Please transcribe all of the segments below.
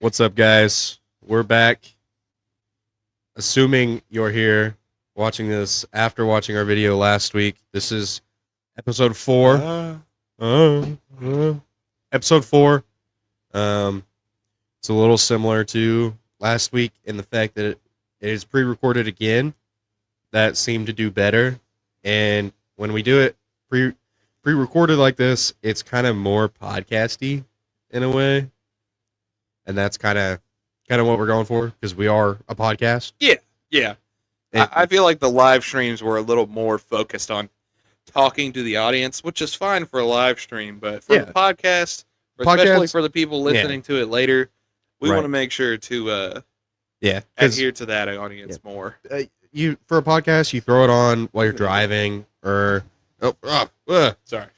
What's up, guys? We're back. Assuming you're here watching this after watching our video last week. This is episode 4. Episode 4. It's a little similar to last week in the fact that it is pre-recorded again. That seemed to do better. And when we do it pre-recorded like this, it's kind of more podcasty in a way. And that's kind of what we're going for, because we are a podcast. Yeah. I feel like the live streams were a little more focused on talking to the audience, which is fine for a live stream, but for the podcast, especially for the people listening to it later, we want to make sure to adhere to that audience more. For a podcast, you throw it on while you're driving, or sorry,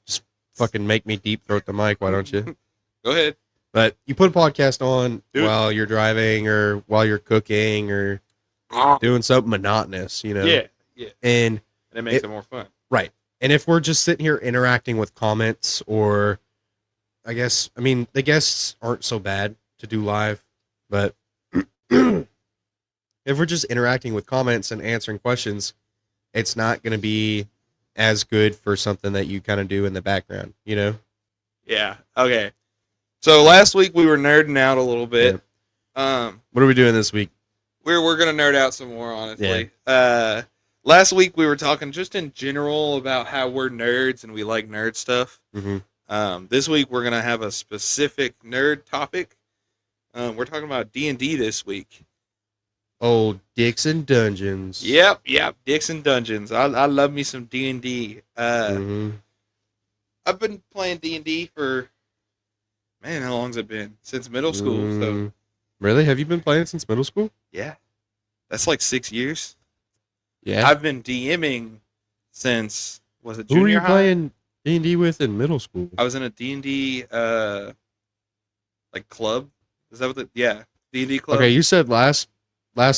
just fucking make me deep throat the mic, why don't you? Go ahead. But you put a podcast on while you're driving or while you're cooking or doing something monotonous, you know? Yeah. And it makes it more fun. Right. And if we're just sitting here interacting with comments, or the guests aren't so bad to do live, but if we're just interacting with comments and answering questions, it's not going to be as good for something that you kind of do in the background, you know? Yeah. Okay. So last week we were nerding out a little bit. Yeah. What are we doing this week? We're gonna nerd out some more, honestly. Yeah. Last week we were talking just in general about how we're nerds and we like nerd stuff. Mm-hmm. This week we're gonna have a specific nerd topic. We're talking about D&D this week. Oh, Dicks and Dungeons. Yep, Dicks and Dungeons. I love me some D&D. I've been playing D&D for, man, how long's it been? Since middle school. So, really? Have you been playing since middle school? Yeah. That's like 6 years. Yeah. I've been DMing since, was it junior high? Who were you playing D&D with in middle school? I was in a D&D, like club. Is that what D&D club. Okay, you said last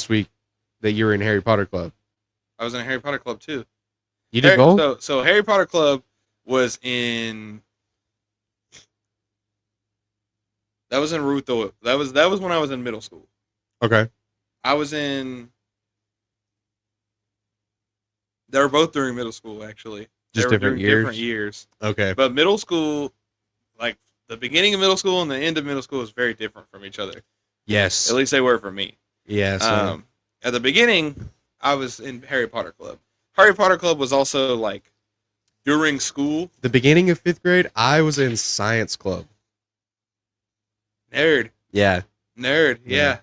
week that you were in Harry Potter Club. I was in a Harry Potter Club too. You did both? So Harry Potter Club was in... That was in Ruth. That was when I was in middle school. Okay. I was in... They were both during middle school, actually. Just different years? Different years. Okay. But middle school, like the beginning of middle school and the end of middle school is very different from each other. Yes. At least they were for me. Yes. At the beginning, I was in Harry Potter Club. Harry Potter Club was also like during school. The beginning of 5th grade, I was in Science Club. Nerd. Yeah. Nerd. Yeah.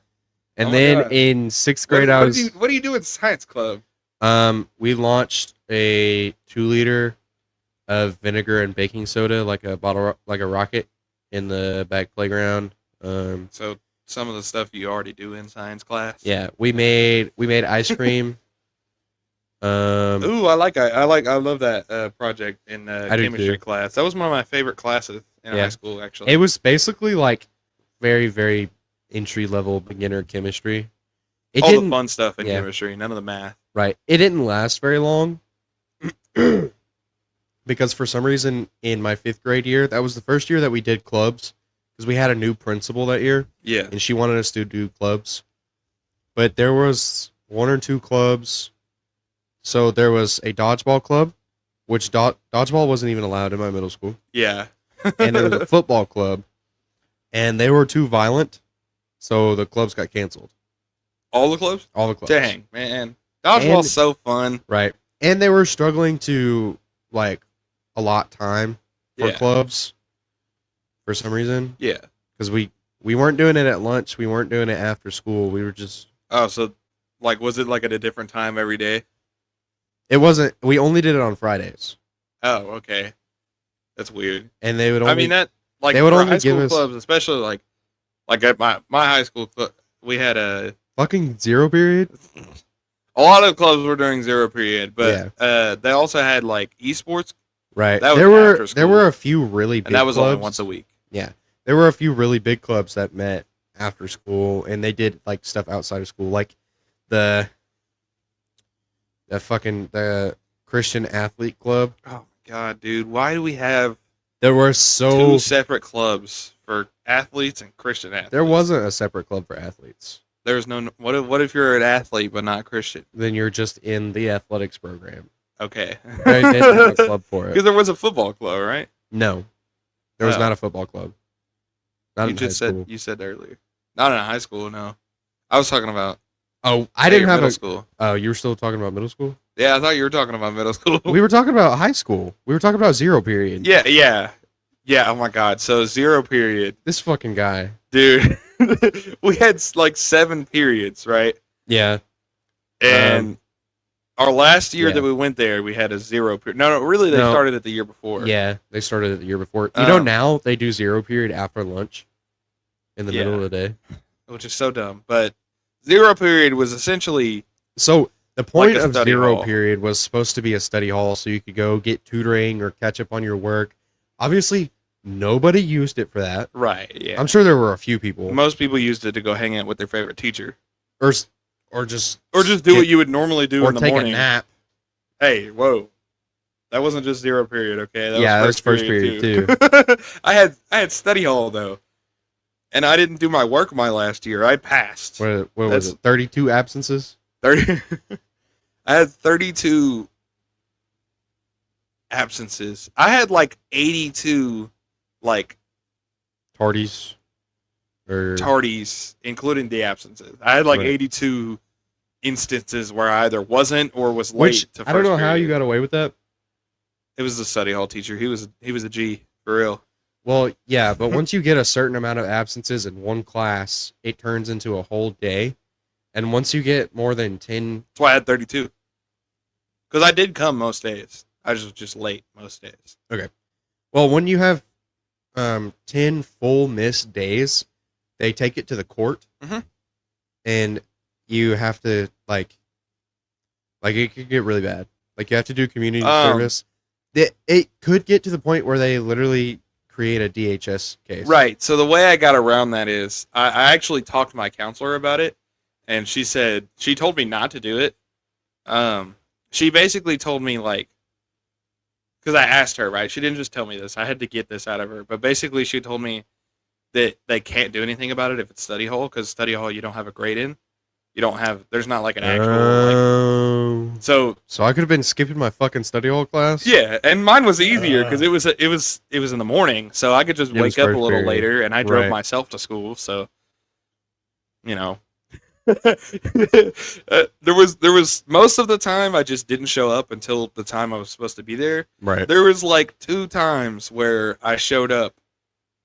And then in 6th grade, What do you do in Science Club? We launched a 2-liter of vinegar and baking soda, like a rocket, in the back playground. So some of the stuff you already do in science class. Yeah, we made ice cream. Ooh, I love that project in chemistry class. That was one of my favorite classes in high school, actually. It was basically like very, very entry-level beginner chemistry. All the fun stuff in chemistry, none of the math. Right. It didn't last very long because for some reason in my 5th grade year, that was the first year that we did clubs, because we had a new principal that year. Yeah. And she wanted us to do clubs. But there was 1 or 2 clubs. So there was a dodgeball club, which dodgeball wasn't even allowed in my middle school. Yeah. And there was a football club. And they were too violent, so the clubs got canceled. All the clubs? All the clubs. Dang, man. Dodgeball's so fun. Right. And they were struggling to, like, allot time for clubs for some reason. Yeah. Because we weren't doing it at lunch. We weren't doing it after school. We were just... Oh, so, like, was it, like, at a different time every day? It wasn't. We only did it on Fridays. Oh, okay. That's weird. And they would only... I mean, that... Like, they would for only high school give us clubs, especially, like at my high school club, we had a... Fucking zero period? A lot of clubs were during zero period, but they also had, like, esports. Right. That was there were a few really big clubs. And that was only once a week. Yeah. There were a few really big clubs that met after school, and they did, like, stuff outside of school. Like, the Christian Athlete Club. Oh, my God, dude. Why do we have There were two separate clubs for athletes and Christian athletes. There wasn't a separate club for athletes. There's no. What if you're an athlete but not Christian? Then you're just in the athletics program. Okay. They didn't have a club for it. Because there was a football club, right? No, there was not a football club. Not in high school. You said earlier. Not in high school, no. I was talking about. Oh, I didn't have middle school. Oh, you were still talking about middle school? Yeah, I thought you were talking about middle school. We were talking about high school. We were talking about zero period. Yeah. Oh my God. So zero period. This fucking guy, dude. We had like 7 periods, right? Yeah. And our last year that we went there, we had a 0 period. No, really, they started it the year before. Yeah, they started it the year before. You know, now they do 0 period after lunch in the middle of the day. Which is so dumb. But 0 period was essentially... So the point like of 0 period was supposed to be a study hall so you could go get tutoring or catch up on your work. Obviously, nobody used it for that. Right, yeah. I'm sure there were a few people. Most people used it to go hang out with their favorite teacher. Or just do what you would normally do in the morning. Or take a nap. Hey, whoa. That wasn't just 0 period, okay? That was first period too. I had study hall, though. And I didn't do my work my last year. I passed. What was it? 32 absences? 30. I had 32 absences. I had like 82 like tardies, including the absences. I had like 82 instances where I either wasn't or was late to first I don't know period. how you got away with that. It was the study hall teacher. He was a G for real. Well, yeah, but once you get a certain amount of absences in one class, it turns into a whole day. And once you get more than 10... That's why I had 32. Because I did come most days. I was just late most days. Okay. Well, when you have 10 full missed days, they take it to the court. Mm-hmm. And you have to, like it could get really bad. Like, you have to do community service. It could get to the point where they literally create a DHS case. Right. So the way I got around that is I actually talked to my counselor about it, and she told me not to do it. She basically told me, like, because I asked her, right? She didn't just tell me this. I had to get this out of her. But basically she told me that they can't do anything about it if it's study hall, because study hall you don't have a grade in. There's not like an actual So I could have been skipping my fucking study hall class? Yeah, and mine was easier because it was in the morning, so I could just wake up a little later, and I drove myself to school, so you know. There was most of the time I just didn't show up until the time I was supposed to be there. Right. There was like 2 times where I showed up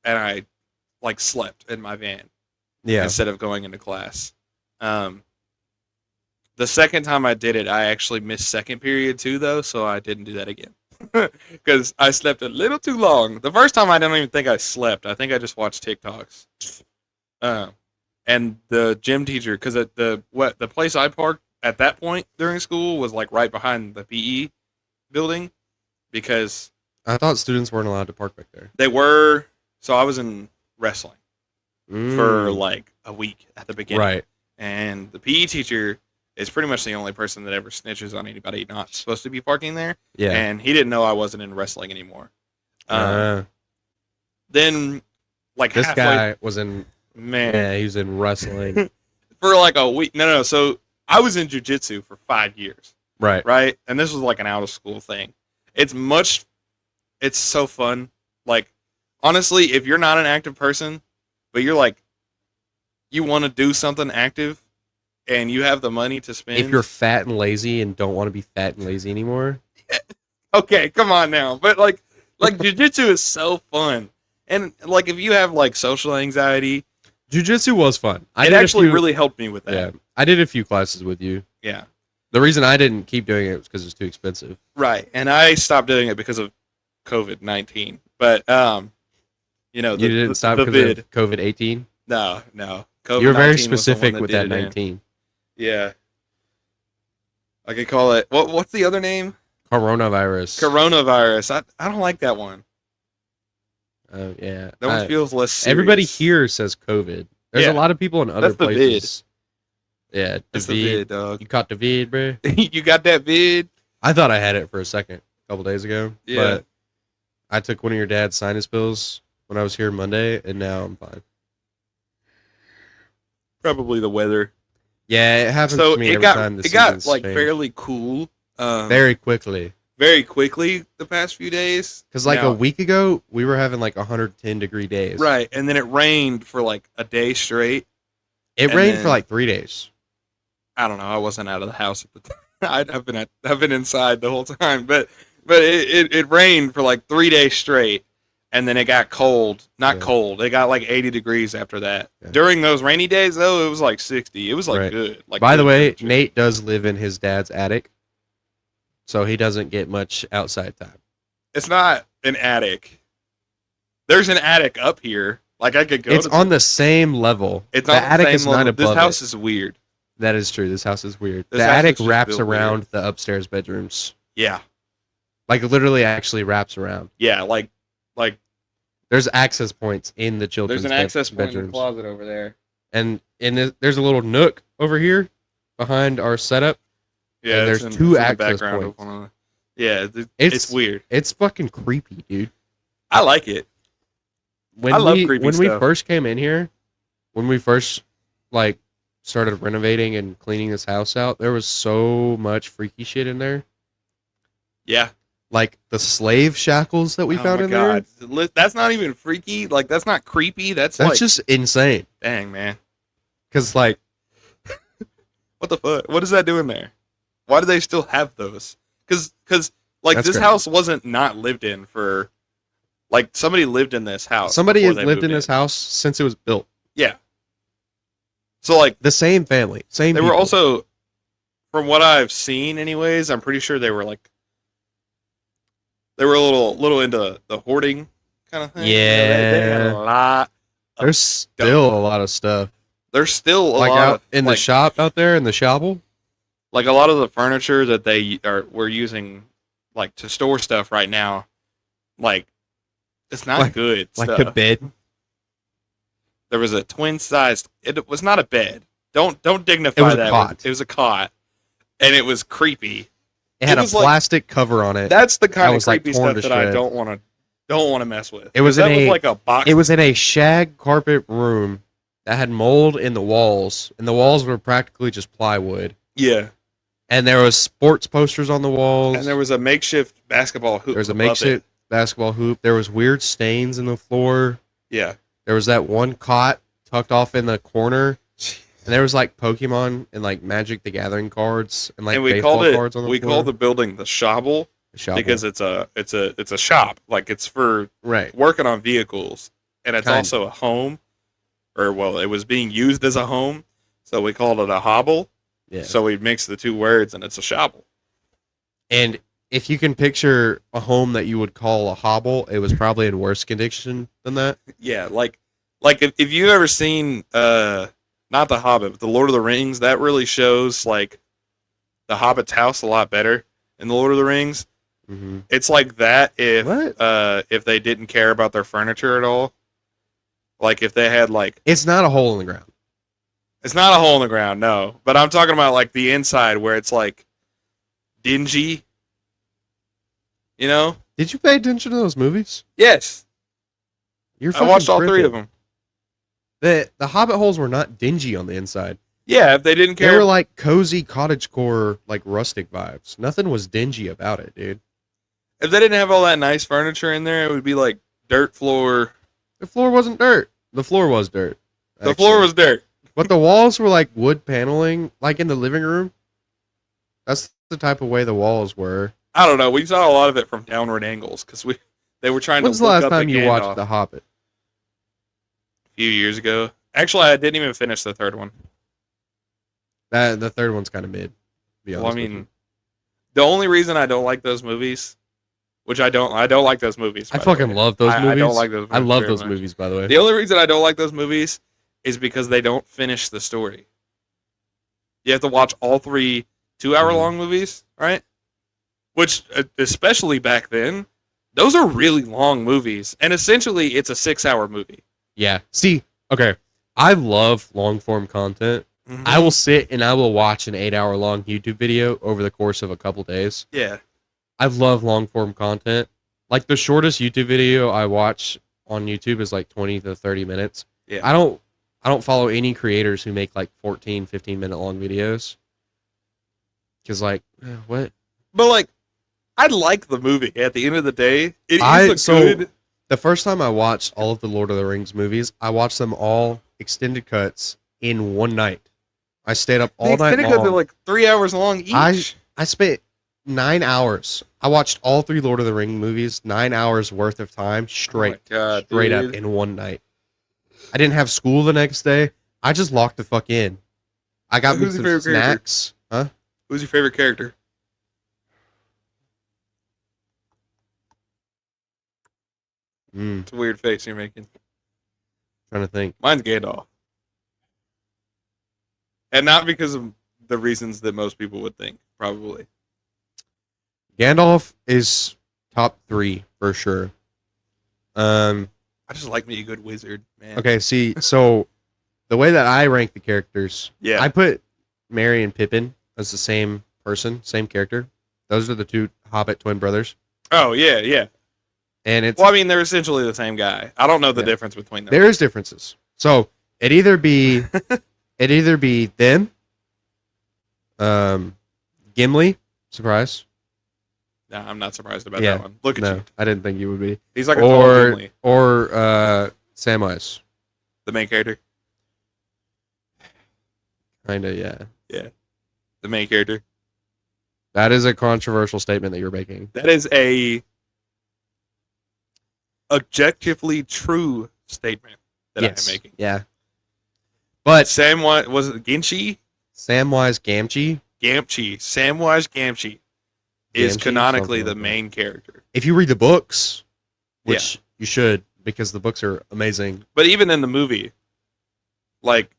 and I like slept in my van. Yeah. Instead of going into class. The second time I did it, I actually missed second period too, though, so I didn't do that again. Because I slept a little too long. The first time I don't even think I slept. I think I just watched TikToks. And the gym teacher, because the place I parked at that point during school was like right behind the PE building, because I thought students weren't allowed to park back there. They were. So I was in wrestling for like a week at the beginning. Right. And the PE teacher is pretty much the only person that ever snitches on anybody not supposed to be parking there. Yeah. And he didn't know I wasn't in wrestling anymore. Then, like, this guy was in. Man. Yeah, he was in wrestling. For like a week. No. So I was in jiu-jitsu for 5 years. Right. Right? And this was like an out-of-school thing. It's so fun. Like, honestly, if you're not an active person, but you're like, you want to do something active, and you have the money to spend. If you're fat and lazy and don't want to be fat and lazy anymore. Okay, come on now. But like jiu-jitsu is so fun. And like, if you have like social anxiety, jiu-jitsu was fun. It actually really helped me with that. Yeah, I did a few classes with you. Yeah. The reason I didn't keep doing it was because it's too expensive. Right, and I stopped doing it because of COVID-19. But you know, you didn't stop because of COVID-18. No. COVID-19 you were very specific with that 19. Yeah. I could call it what's the other name? Coronavirus. I don't like that one. Yeah. That one feels less serious. Everybody here says COVID. There's a lot of people in other places. Yeah, that's the vid, dog. You caught the vid, bro. You got that vid? I thought I had it for a second, a couple days ago. Yeah. I took one of your dad's sinus pills when I was here Monday, and now I'm fine. Probably the weather. Yeah, it happens to me every time the season's like changed. fairly cool. Very quickly. Very quickly the past few days. Because like a week ago, we were having like 110-degree days. Right, and then it rained for like a day straight. It rained for like 3 days. I don't know. I wasn't out of the house at the time. I've been inside the whole time, but it rained for like 3 days straight, and then it got cold. Not cold. It got like 80 degrees after that. Yeah. During those rainy days, though, it was like 60. It was like good. Like, by the way, Nate does live in his dad's attic, so he doesn't get much outside time. It's not an attic. There's an attic up here. Like I could go. It's on the same level. It's on the attic is not above. This house is weird. That is true. This house is weird. The attic wraps around the upstairs bedrooms. Yeah. Like literally actually wraps around. Yeah, like there's access points in the children's bedrooms. There's an access point in the closet over there. And there's a little nook over here behind our setup. Yeah, and there's two access points. Yeah, it's weird. It's fucking creepy, dude. I like it. I love creepy stuff. When we first came in here, when we first like started renovating and cleaning this house out, there was so much freaky shit in there. Yeah. Like the slave shackles that we found in there. That's not even freaky. Like, that's not creepy. That's like, just insane. Dang, man. Because, like... what the fuck? What does that do in there? Why do they still have those? Because like, that's this house wasn't not lived in for... Like, somebody lived in this house. Somebody has lived in this house since it was built. Yeah. So, like... The same family. Same They people. were also... From what I've seen, anyways, I'm pretty sure they were, like... They were a little into the hoarding kind of thing. Yeah. They had a lot. There's still a lot of stuff. There's still a lot out in the shop out there in the shopple. Like a lot of the furniture that we're using, like to store stuff right now. Like it's not good. Like stuff. a bed. There was a twin sized. It was not a bed. Don't dignify that. Cot. It was a cot, and it was creepy. It had a plastic cover on it. That's the kind of creepy stuff that I don't want to mess with. It was like a box. It was in a shag carpet room that had mold in the walls, and the walls were practically just plywood. Yeah. And there was sports posters on the walls. And there was a makeshift basketball hoop. There was a makeshift basketball hoop. There was weird stains in the floor. Yeah. There was that one cot tucked off in the corner. And there was like Pokemon and like Magic the Gathering cards and like baseball cards on the floor. We call the building the Shobble because it's a shop. Like it's for working on vehicles, and it's also a home, or well, it was being used as a home, so we called it a hobble. Yeah. So we mixed the two words, and it's a Shobble. And if you can picture a home that you would call a hobble, it was probably in worse condition than that. Yeah, like if you've ever seen not The Hobbit, but The Lord of the Rings, that really shows, like, the Hobbit's house a lot better in The Lord of the Rings. Mm-hmm. It's like that if they didn't care about their furniture at all. Like, if they had, like... It's not a hole in the ground. It's not a hole in the ground, no. But I'm talking about, like, the inside where it's, like, dingy. You know? Did you pay attention to those movies? Yes. I watched all 3 of them. The Hobbit holes were not dingy on the inside. Yeah, if they didn't care. They were like cozy cottagecore, like rustic vibes. Nothing was dingy about it, dude. If they didn't have all that nice furniture in there, it would be like dirt floor. The floor wasn't dirt. The floor was dirt. Actually. The floor was dirt. But the walls were like wood paneling, like in the living room. That's the type of way the walls were. I don't know. We saw a lot of it from downward angles because they were trying to. When's the last time you watched The Hobbit? Few years ago. Actually, I didn't even finish the 3rd one. The 3rd one's kind of mid. Well, I mean, the only reason I don't like those movies, which I don't like those movies. I fucking love those movies. I don't like those movies. I love those movies, by the way. The only reason I don't like those movies is because they don't finish the story. You have to watch all 3 2-hour-long movies, right? Which, especially back then, those are really long movies. And essentially, it's a 6-hour movie. Yeah. See, okay. I love long-form content. Mm-hmm. I will sit and I will watch an 8-hour-long YouTube video over the course of a couple days. Yeah. I love long-form content. Like the shortest YouTube video I watch on YouTube is like 20 to 30 minutes. Yeah. I don't follow any creators who make like 14, 15-minute long videos. Cause like what? But like, I like the movie. At the end of the day, it is a good. The first time I watched all of the Lord of the Rings movies, I watched them all extended cuts in one night. I stayed up all night long. The extended cuts are like 3 hours long each. I spent 9 hours. I watched all 3 Lord of the Rings movies, 9 hours worth of time straight up in one night. I didn't have school the next day. I just locked the fuck in. I got me some snacks. Huh? Who's your favorite character? It's a weird face you're making. Trying to think. Mine's Gandalf. And not because of the reasons that most people would think, probably. Gandalf is top 3 for sure. I just like me a good wizard, man. Okay, see, so the way that I rank the characters, I put Merry and Pippin as the same person, same character. Those are the 2 Hobbit twin brothers. Oh, yeah. And it's I mean, they're essentially the same guy. I don't know the difference between them. There is differences. So it either be them, Gimli, surprise. No, I'm not surprised about that one. Look at you. I didn't think you would be. He's like a tall Gimli. Or Samwise, the main character. Kinda, yeah. Yeah, the main character. That is a controversial statement that you're making. That is a objectively true statement that I'm making. Yeah. But Samwise, was it Ginchi? Samwise Gamgee? Samwise Gamgee is canonically the main character. If you read the books, which you should, because the books are amazing. But even in the movie, like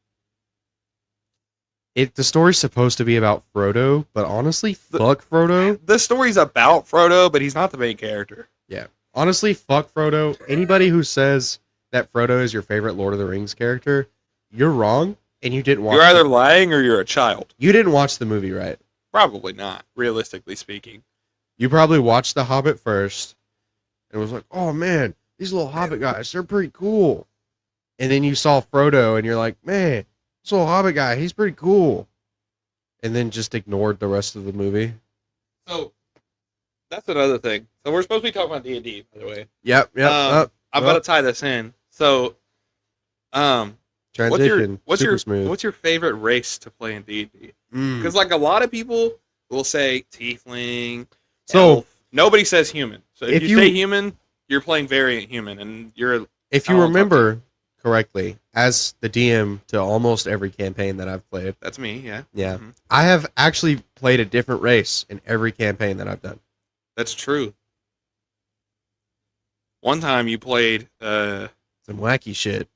the story's supposed to be about Frodo, but honestly, fuck Frodo. The story's about Frodo, but he's not the main character. Yeah. Honestly, fuck Frodo. Anybody who says that Frodo is your favorite Lord of the Rings character, you're wrong, and you didn't watch. You're either lying or you're a child. You didn't watch the movie, right? Probably not, realistically speaking. You probably watched The Hobbit first, and was like, "Oh man, these little Hobbit guys, they're pretty cool." And then you saw Frodo, and you're like, "Man, this little Hobbit guy, he's pretty cool." And then just ignored the rest of the movie. So that's another thing. So we're supposed to be talking about D&D, by the way. Yep. I'm about to tie this in. So, transition. What's your favorite race to play in D&D? Because like a lot of people will say tiefling, elf. Nobody says human. So if you say human, you're playing variant human, and you're. If you remember correctly, as the DM to almost every campaign that I've played. That's me. Yeah. Yeah. Mm-hmm. I have actually played a different race in every campaign that I've done. That's true. One time you played some wacky shit.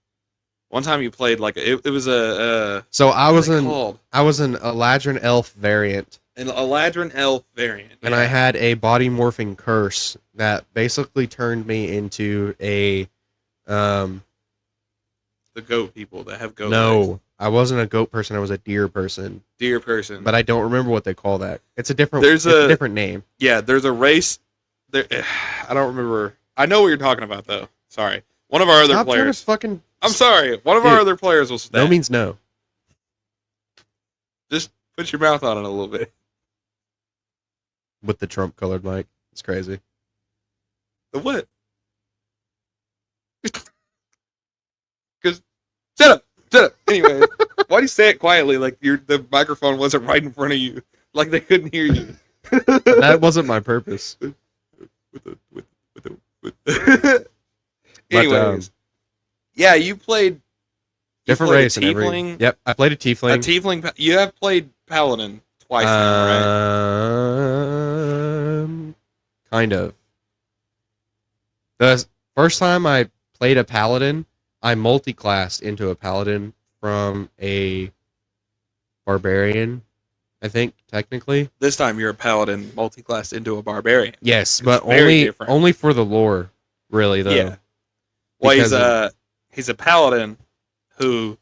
One time you played like it was a. So I was an Eladrin elf variant. An Eladrin elf variant. And I had a body morphing curse that basically turned me into a the goat people that have goat. No, legs. I wasn't a goat person. I was a deer person. Deer person. But I don't remember what they call that. It's a different. It's a different name. Yeah, there's a race. There, I don't remember. I know what you're talking about though. Sorry, one of our other players. I'm sorry. One of our other players was that. No means no. Just put your mouth on it a little bit. With the Trump colored mic, it's crazy. The what? Because shut up. Anyway, why do you say it quietly like the microphone wasn't right in front of you, like they couldn't hear you? That wasn't my purpose. Anyways, yeah, you played different race in every. Yep, I played a tiefling. A tiefling. You have played paladin twice now, right? Kind of. The first time I played a paladin, I multi-classed into a paladin from a barbarian, I think, technically. This time you're a paladin multi-classed into a barbarian. Yes, but only for the lore, really, though. Yeah. Well, he's a paladin who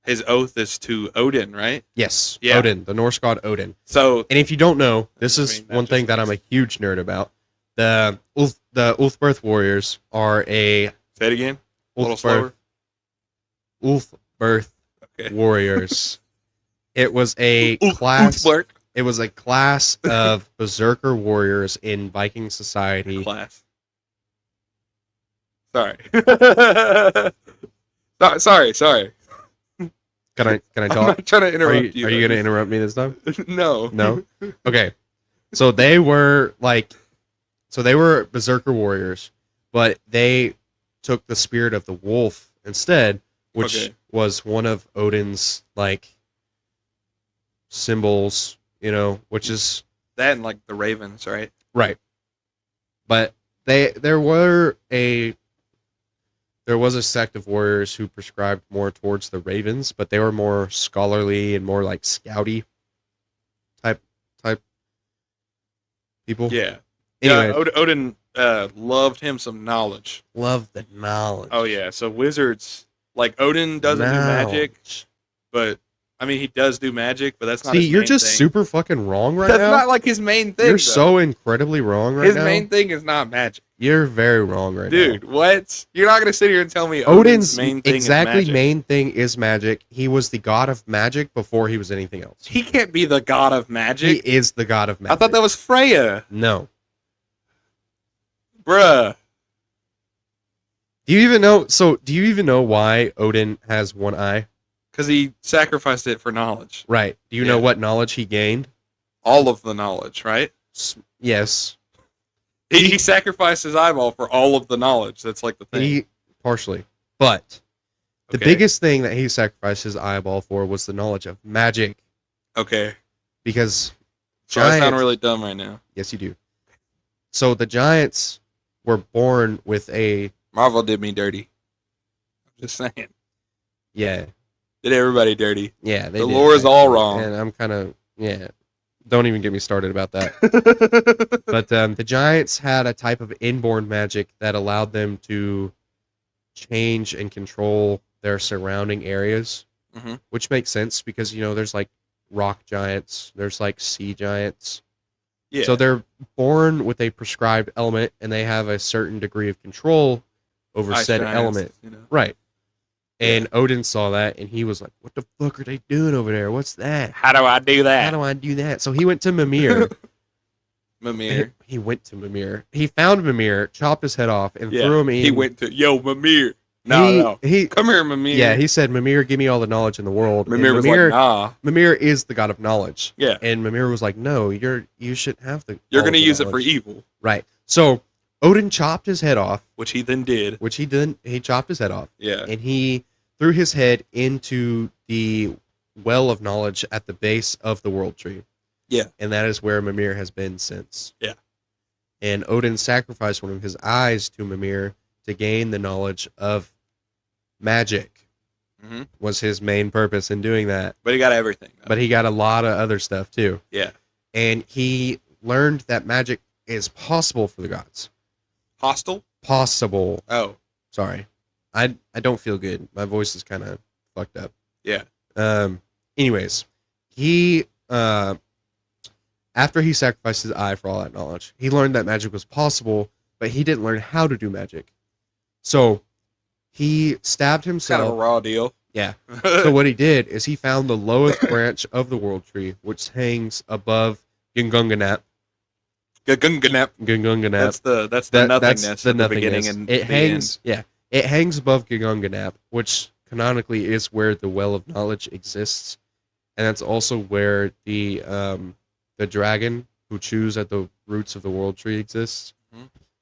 his oath is to Odin, right? Yes, Odin, the Norse god Odin. So, and if you don't know, this is one thing that I'm a huge nerd about. The Ulfberth warriors are a... Say it again. A little slower. Ulfberth warriors. It was a class. It was a class of berserker warriors in Viking society. Class. Sorry. Sorry. Can I talk? I'm not trying to interrupt you. Are you going to interrupt me this time? No. No? Okay. So they were berserker warriors, but they took the spirit of the wolf instead, which was one of Odin's symbols, which is that and the ravens, right? Right. But there was a sect of warriors who prescribed more towards the ravens, but they were more scholarly and more scouty type people. Yeah. Anyways, Odin loved him some knowledge. Loved the knowledge. Oh yeah. So wizards, Odin doesn't do magic, but he does do magic, but that's not. See, you're just super fucking wrong right now. That's not his main thing. You're so incredibly wrong right now. His main thing is not magic. You're very wrong right now. Dude, what? You're not going to sit here and tell me Odin's main thing is magic. Main thing is magic. He was the god of magic before he was anything else. He can't be the god of magic. He is the god of magic. I thought that was Freya. No. Bruh. Do you even know why Odin has one eye? Because he sacrificed it for knowledge. Right. Do you know what knowledge he gained? All of the knowledge, right? Yes. He sacrificed his eyeball for all of the knowledge. That's the thing. Partially. But the biggest thing that he sacrificed his eyeball for was the knowledge of magic. Okay. Because I sound really dumb right now. Yes, you do. So the giants were born with a... Marvel did me dirty. I'm just saying. Yeah. Did everybody dirty. Yeah, the lore is all wrong. And I'm kind of... Yeah. Don't even get me started about that. But the giants had a type of inborn magic that allowed them to change and control their surrounding areas, which makes sense because, there's rock giants, there's sea giants. Yeah. So they're born with a prescribed element and they have a certain degree of control over said element. Right. And Odin saw that, and he was like, what the fuck are they doing over there? What's that? How do I do that? How do I do that? So he went to Mimir. He went to Mimir. He found Mimir, chopped his head off, and threw him in. He went to, Mimir. No. Come here, Mimir. Yeah, he said, Mimir, give me all the knowledge in the world. Mimir was like, nah. Mimir is the god of knowledge. Yeah. And Mimir was like, no, you should have the... You're going to use it for evil. Right. So... Odin chopped his head off. Which he then did. He chopped his head off. Yeah. And he threw his head into the well of knowledge at the base of the world tree. Yeah. And that is where Mimir has been since. Yeah. And Odin sacrificed one of his eyes to Mimir to gain the knowledge of magic. Was his main purpose in doing that. But he got everything. But he got a lot of other stuff too. Yeah. And he learned that magic is possible for the gods. Hostile? Possible. Oh. Sorry. I don't feel good. My voice is kind of fucked up. Yeah. Anyways, he after he sacrificed his eye for all that knowledge, he learned that magic was possible, but he didn't learn how to do magic. So he stabbed himself. Kind of a raw deal. Yeah. So what he did is he found the lowest branch of the world tree, which hangs above Gungunganap. Gungunganap. That's the nothingness. That's the beginning and it hangs. End. Yeah, it hangs above Gungunganap, which canonically is where the well of knowledge exists, and that's also where the dragon who chews at the roots of the world tree exists.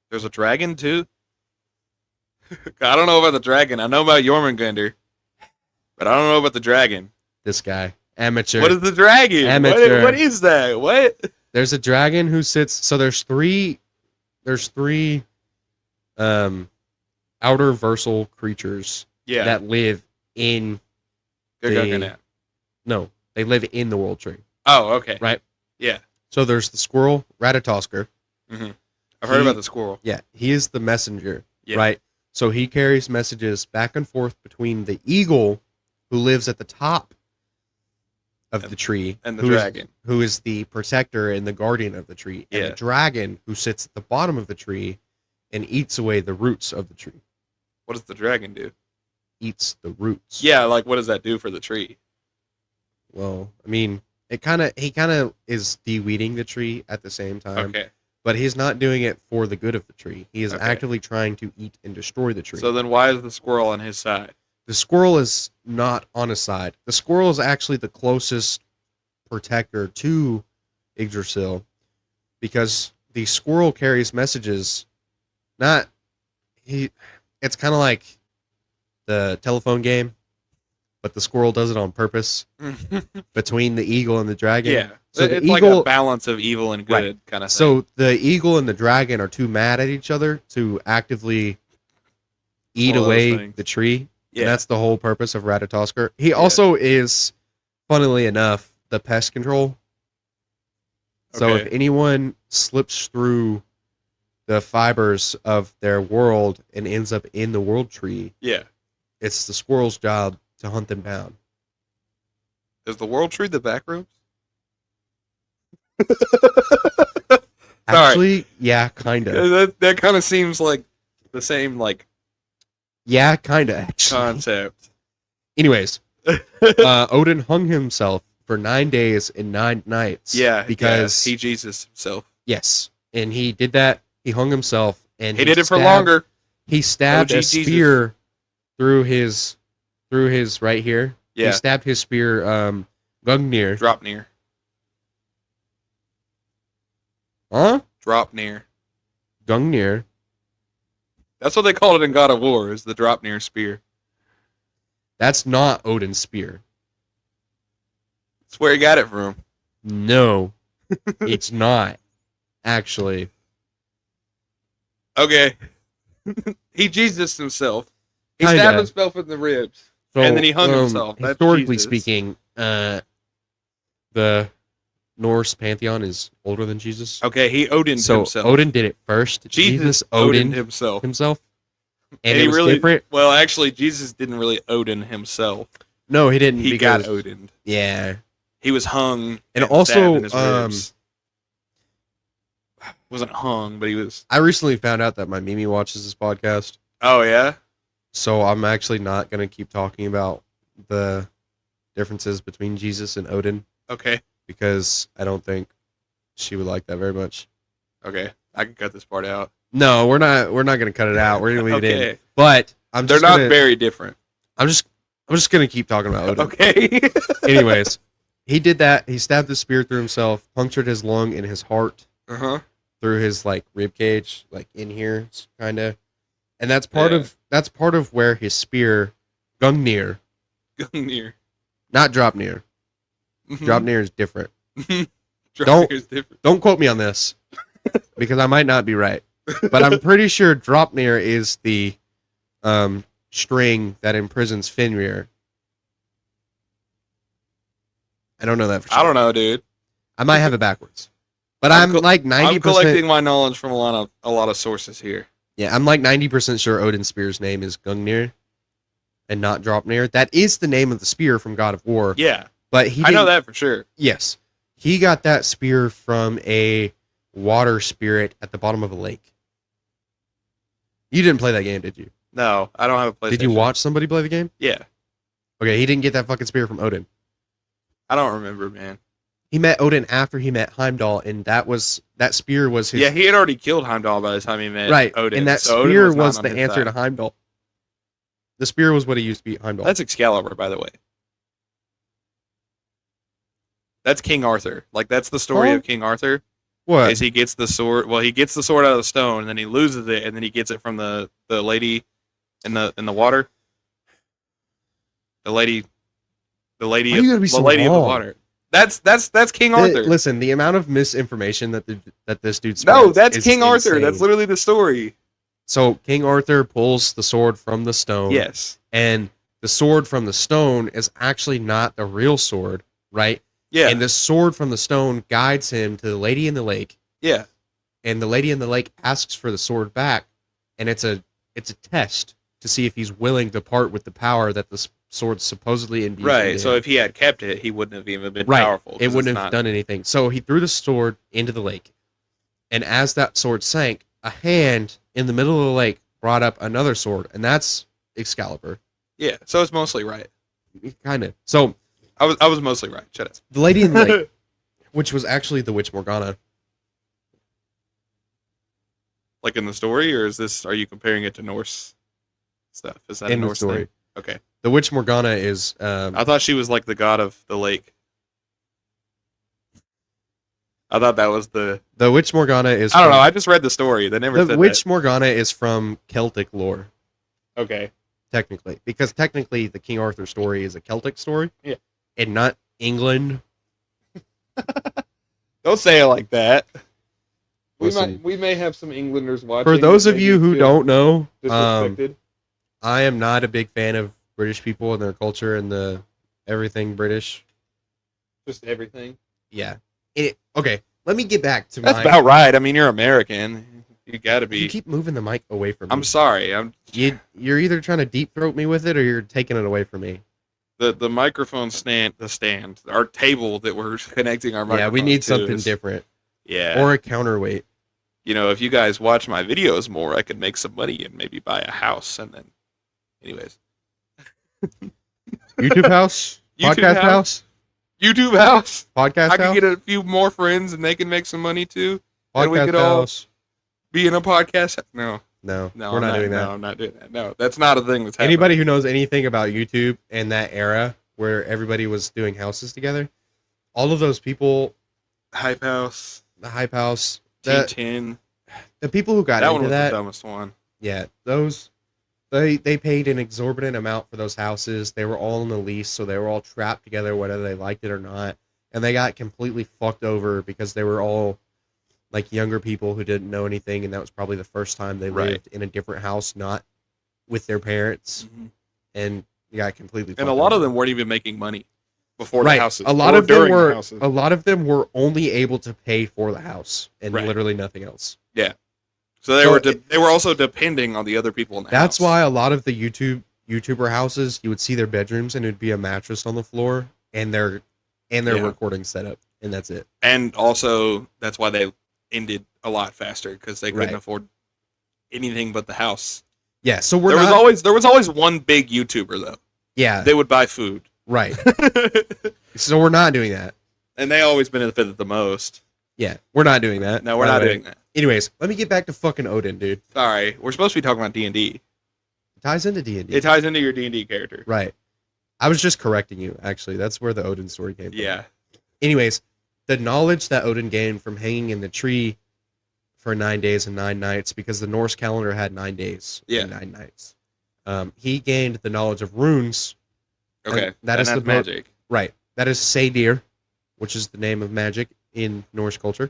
There's a dragon too. I don't know about the dragon. I know about Jormungandr, but I don't know about the dragon. This guy, amateur. What is the dragon? Amateur. What is that? What? There's a dragon who sits. So there's three outer versal creatures that live in No, they live in the world tree. Oh, okay. Right? Yeah. So there's the squirrel, Ratatoskr. I've heard about the squirrel. Yeah, he is the messenger, right? So he carries messages back and forth between the eagle, who lives at the top of the tree. And the dragon. Who is the protector and the guardian of the tree. And the dragon who sits at the bottom of the tree and eats away the roots of the tree. What does the dragon do? Eats the roots. Yeah, like what does that do for the tree? Well, I mean, he kind of is de-weeding the tree at the same time. Okay. But he's not doing it for the good of the tree. He is actively trying to eat and destroy the tree. So then why is the squirrel on his side? The squirrel is not on his side. The squirrel is actually the closest protector to Yggdrasil because the squirrel carries messages. It's kind of like the telephone game, but the squirrel does it on purpose between the eagle and the dragon. Yeah. So it's like a balance of evil and good kind of thing. So the eagle and the dragon are too mad at each other to actively eat away the tree. Yeah. And that's the whole purpose of Ratatoskr. He also is, funnily enough, the pest control. So if anyone slips through the fibers of their world and ends up in the world tree, it's the squirrel's job to hunt them down. Is the world tree the back rooms? Actually, yeah, kind of. That kind of seems like the same, like... Yeah, kind of, actually. Concept. Anyways, Odin hung himself for 9 days and 9 nights. Yeah, because he Jesus himself. Yes, and he did that. He hung himself, and he did it for longer. He stabbed a spear through his right here. Yeah, he stabbed his spear, Gungnir. Dropnir. Huh? Dropnir. Gungnir. That's what they called it in God of War, is the Dropnir spear. That's not Odin's spear. That's where he got it from. No, it's not. Actually. Okay. He Jesus himself. He stabbed himself in the ribs. So, and then he hung himself. That's historically Jesus. Speaking, the Norse pantheon is older than Jesus. Okay, he Odin'd himself. Odin did it first. Jesus Odin'd himself. And it was really different. Well, actually, Jesus didn't really Odin himself. No, he didn't. He got Odin'd. Yeah. He was hung. And also, in his ribs. Wasn't hung, but he was... I recently found out that my Mimi watches this podcast. Oh, yeah? So I'm actually not going to keep talking about the differences between Jesus and Odin. Okay. Because I don't think she would like that very much. Okay. I can cut this part out. No, we're not going to cut it out. We're going to leave it in. But they're not very different. I'm just going to keep talking about Odin. Okay. Anyways, he did that. He stabbed the spear through himself, punctured his lung and his heart. Uh-huh. Through his rib cage, in here, kind of, and that's part of where his spear, Gungnir, not Dropnir. Mm-hmm. Dropnir is different. Don't quote me on this because I might not be right, but I'm pretty sure Dropnir is the string that imprisons Fenrir. I don't know that for sure. I don't know, dude. I might have it backwards. But I'm like 90%. I'm collecting my knowledge from a lot of sources here. Yeah, I'm like 90% sure Odin Spear's name is Gungnir and not Dropnir. That is the name of the spear from God of War. Yeah. But I know that for sure. Yes. He got that spear from a water spirit at the bottom of a lake. You didn't play that game, did you? No, I don't have a PlayStation. Did you watch somebody play the game? Yeah. Okay, he didn't get that fucking spear from Odin. I don't remember, man. He met Odin after he met Heimdall, and that spear was his... Yeah, he had already killed Heimdall by the time he met Odin. And that spear was the answer to Heimdall. The spear was what he used to beat Heimdall. That's Excalibur, by the way. That's King Arthur. That's the story of King Arthur. What? Is he gets the sword... Well, he gets the sword out of the stone, and then he loses it, and then he gets it from the lady in the water. The lady of the water. That's King Arthur. Listen, the amount of misinformation that this dude spreads. No, that's King Arthur. That's literally the story. So King Arthur pulls the sword from the stone. Yes. And the sword from the stone is actually not the real sword, right? Yeah. And the sword from the stone guides him to the lady in the lake. Yeah. And the lady in the lake asks for the sword back, and it's a test to see if he's willing to part with the power that the sword supposedly imbued. Right. So if he had kept it, he wouldn't have even been powerful. It wouldn't have done anything. So he threw the sword into the lake, and as that sword sank, a hand in the middle of the lake brought up another sword, and that's Excalibur. Yeah. So it's mostly right. Kind of. So I was mostly right. Shut up. The lady in the lake, which was actually the Witch Morgana. Like in the story, or are you comparing it to Norse stuff? Is that in a Norse the story? Thing? Okay. The Witch Morgana is. I thought she was like the god of the lake. I thought that was the Witch Morgana is. I don't know. I just read the story. They never said the Witch Morgana is from Celtic lore. Okay. Technically, because technically the King Arthur story is a Celtic story. Yeah. And not England. Don't say it like that. Listen, we may have some Englanders watching. For those of you who don't know, disrespected. I am not a big fan of British people and their culture and the everything British. Just everything. Yeah. Okay, let me get back to That's about right. I mean, you're American. You gotta be. You keep moving the mic away from me. I'm sorry. You're either trying to deep throat me with it or you're taking it away from me. The microphone stand, our table that we're connecting our microphones. Yeah, we need something different. Yeah. Or a counterweight. You know, if you guys watch my videos more, I could make some money and maybe buy a house and then. Anyways. YouTube house? Podcast house? YouTube house? Podcast house? I can get a few more friends and they can make some money too. Podcast and we could house. all be in a podcast. No, we're not doing that. No, I'm not doing that. No, that's not a thing that's happening. Anybody who knows anything about YouTube and that era where everybody was doing houses together, all of those people, the Hype House, Team 10, the people who got that into one was that, the dumbest one. Yeah, those they paid an exorbitant amount for those houses. They were all in the lease, so they were all trapped together, whether they liked it or not, and they got completely fucked over because they were all like younger people who didn't know anything, and that was probably the first time they lived in a different house, not with their parents, and you got completely. And a lot of them weren't even making money before the houses. A lot of them were. A lot of them were only able to pay for the house and literally nothing else. Yeah. So they were also depending on the other people in the house. That's why a lot of the YouTuber houses, you would see their bedrooms and it'd be a mattress on the floor and their recording setup, and that's it. And also that's why they ended a lot faster because they couldn't afford anything but the house. Yeah, so there was always one big YouTuber though. Yeah, they would buy food. Right. So we're not doing that, and they always benefited the most. Yeah, we're not doing that. No, we're not doing that. Anyways, let me get back to fucking Odin, dude. Sorry, we're supposed to be talking about D&D. It ties into D&D. It ties into your D&D character. Right. I was just correcting you, actually. That's where the Odin story came from. Yeah. Anyways, the knowledge that Odin gained from hanging in the tree for 9 days and 9 nights, because the Norse calendar had 9 days and 9 nights. He gained the knowledge of runes. Okay. That is the magic. Right. That is Sadir, which is the name of magic in Norse culture.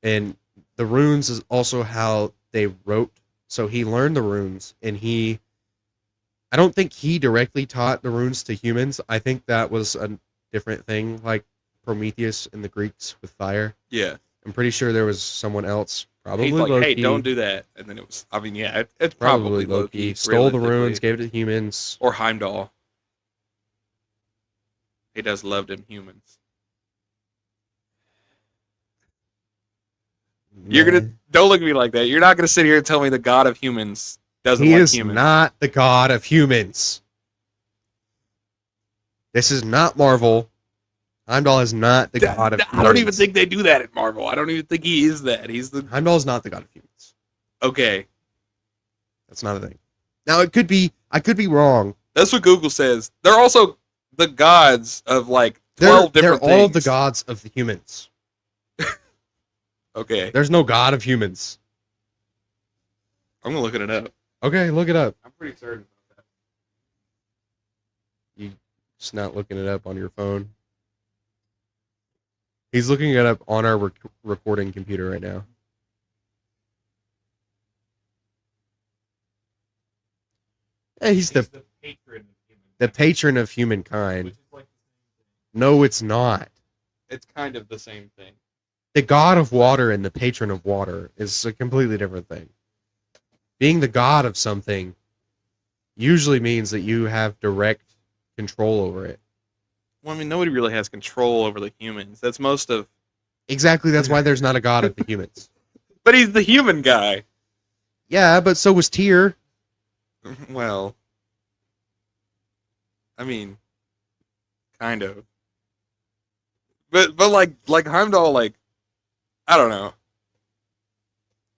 And the runes is also how they wrote. So he learned the runes, and I don't think he directly taught the runes to humans. I think that was a different thing, like Prometheus and the Greeks with fire. Yeah. I'm pretty sure there was someone else, probably He's like, Loki. hey, don't do that. And then it was, I mean, yeah, it's probably Loki. Stole the runes, gave it to humans. Or Heimdall. He does love them humans. Don't look at me like that. You're not gonna sit here and tell me the god of humans doesn't like humans. He is not the god of humans. This is not Marvel. Heimdall is not the god of humans. I don't even think they do that at Marvel. I don't even think he is that. Heimdall is not the god of humans. Okay. That's not a thing. Now I could be wrong. That's what Google says. They're also the gods of like 12 different things. They're all the gods of the humans. Okay. There's no god of humans. I'm gonna look it up. Okay, look it up. I'm pretty certain about that. You just not looking it up on your phone. He's looking it up on our recording computer right now. Yeah, he's the patron of humankind. The patron of humankind. Which is like the same thing. No, it's not. It's kind of the same thing. The god of water and the patron of water is a completely different thing. Being the god of something usually means that you have direct control over it. Well, I mean, nobody really has control over the humans. That's most of... Exactly, that's why there's not a god of the humans. But he's the human guy. Yeah, but so was Tyr. Well, I mean, kind of. But like Heimdall, like, I don't know.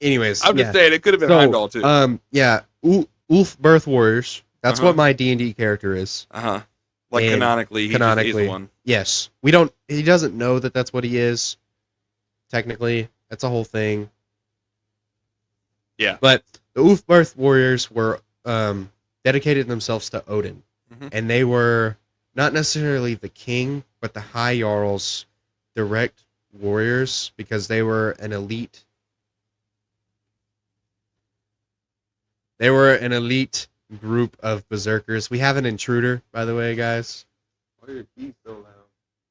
Anyways, I'm just saying it could have been Heimdall too. Yeah, Ulf Birth Warriors. That's what my D&D character is. Like canonically, he's the one. Yes, we don't. He doesn't know that that's what he is. Technically, that's a whole thing. Yeah, but the Ulf Birth Warriors were dedicated themselves to Odin, and they were not necessarily the king, but the High Jarl's direct warriors because they were an elite. They were an elite group of berserkers. We have an intruder, by the way, guys. Why are your keys so loud?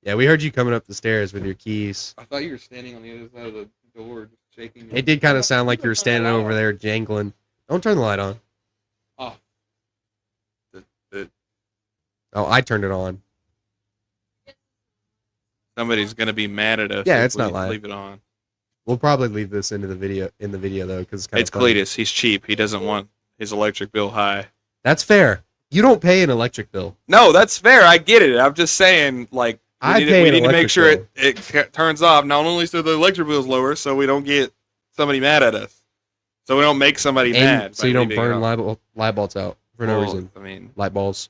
Yeah, we heard you coming up the stairs with your keys. I thought you were standing on the other side of the door, just shaking. It did kind of sound like you were standing over there jangling. Don't turn the light on. Oh. Oh, I turned it on. Somebody's gonna be mad at us. Yeah, it's not live. Leave it on. We'll probably leave this in the video though, because it's Cletus. He's cheap. He doesn't want his electric bill high. That's fair. You don't pay an electric bill. No, that's fair. I get it. I'm just saying, like, we need to make sure it turns off. Not only so the electric bill is lower, so we don't get somebody mad at us. So we don't make somebody mad. So you don't burn light bulbs out for no reason. I mean, light bulbs.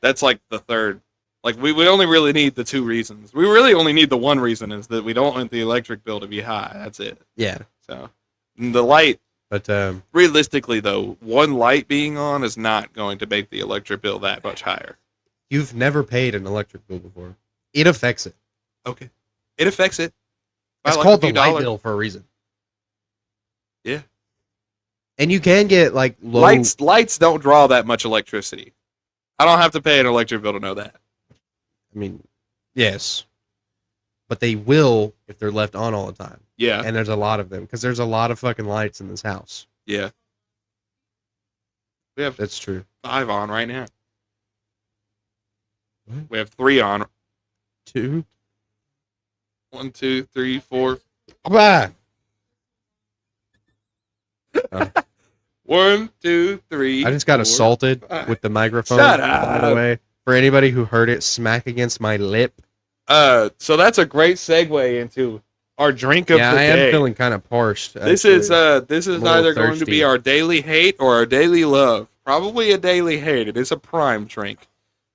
That's like the third. Like, we only really need the two reasons. We really only need the one reason is that we don't want the electric bill to be high. That's it. Yeah. So, the light... But realistically, though, one light being on is not going to make the electric bill that much higher. You've never paid an electric bill before. It affects it. Okay. It affects it. It's called the light bill for a reason. Yeah. And you can get, like, low... Lights don't draw that much electricity. I don't have to pay an electric bill to know that. I mean, yes. But they will if they're left on all the time. Yeah. And there's a lot of them, because there's a lot of fucking lights in this house. Yeah. We have That's true. 5 on right now. What? We have 3 on. 2? 1, 2, 3, 4. Ah! 1, 2, 3. I just got assaulted with the microphone. Shut up. By the way, for anybody who heard it smack against my lip. So that's a great segue into our drink of the day. Yeah, I am feeling kind of parched. This is either going to be our daily hate or our daily love. Probably a daily hate. It is a prime drink.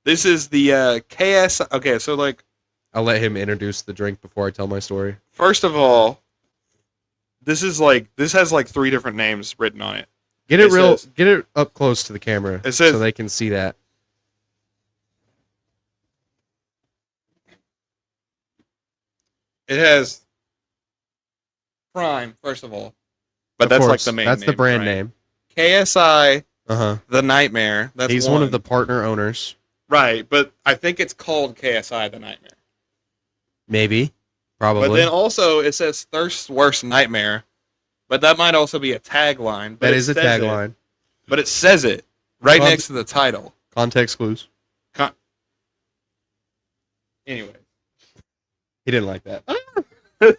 This is the KS. Okay, so like, I'll let him introduce the drink before I tell my story. First of all, this has like 3 different names written on it. Get it up close to the camera so they can see that. It has Prime, first of all. But that's like the main name. That's the brand name. KSI, The Nightmare. He's one of the partner owners. Right, but I think it's called KSI, The Nightmare. Maybe. Probably. But then also it says Thirst's Worst Nightmare. But that might also be a tagline. That is a tagline. But it says it right next to the title. Context clues. Anyway. He didn't like that. I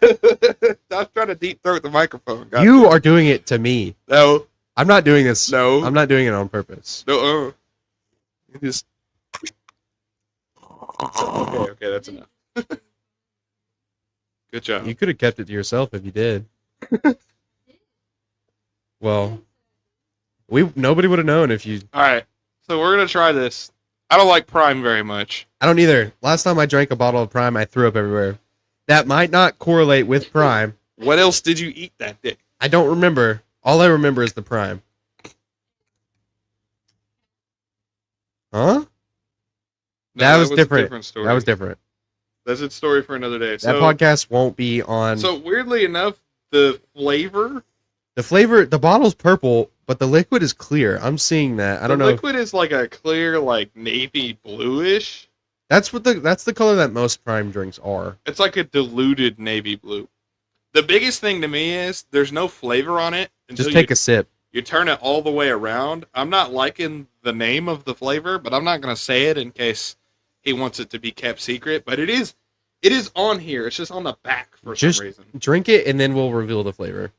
was trying to deep throat the microphone. You are doing it to me. No. I'm not doing this. No. I'm not doing it on purpose. No. Just... Okay, that's enough. Good job. You could have kept it to yourself if you did. Well, nobody would have known if you... Alright, so we're going to try this. I don't like Prime very much. I don't either. Last time I drank a bottle of Prime, I threw up everywhere. That might not correlate with Prime. What else did you eat that day? I don't remember. All I remember is the Prime. Huh? No, that was different. A different story. That was different. That's a story for another day. That podcast won't be on... So, weirdly enough, the flavor... The bottle's purple, but the liquid is clear. I'm seeing that. I don't know. The liquid is like a clear, like navy bluish. That's the color that most Prime drinks are. It's like a diluted navy blue. The biggest thing to me is there's no flavor on it. Just take a sip. You turn it all the way around. I'm not liking the name of the flavor, but I'm not going to say it in case he wants it to be kept secret. But it is on here. It's just on the back for some reason. Drink it, and then we'll reveal the flavor.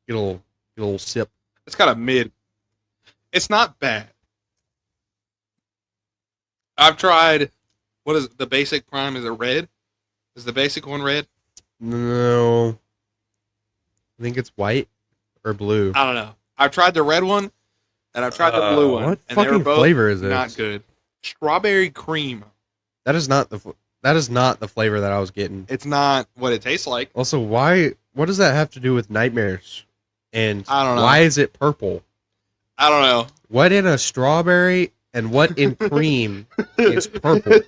Get a little sip. It's got a mid. It's not bad. I've tried. What is the basic prime? Is it red? Is the basic one red? No. I think it's white or blue. I don't know. I've tried the red one, and I've tried the blue one. What and fucking flavor is this? Not good. Strawberry cream. That is not the flavor that I was getting. It's not what it tastes like. Also, what does that have to do with nightmares? And I don't know. Why is it purple? I don't know. What in a strawberry and what in cream is purple?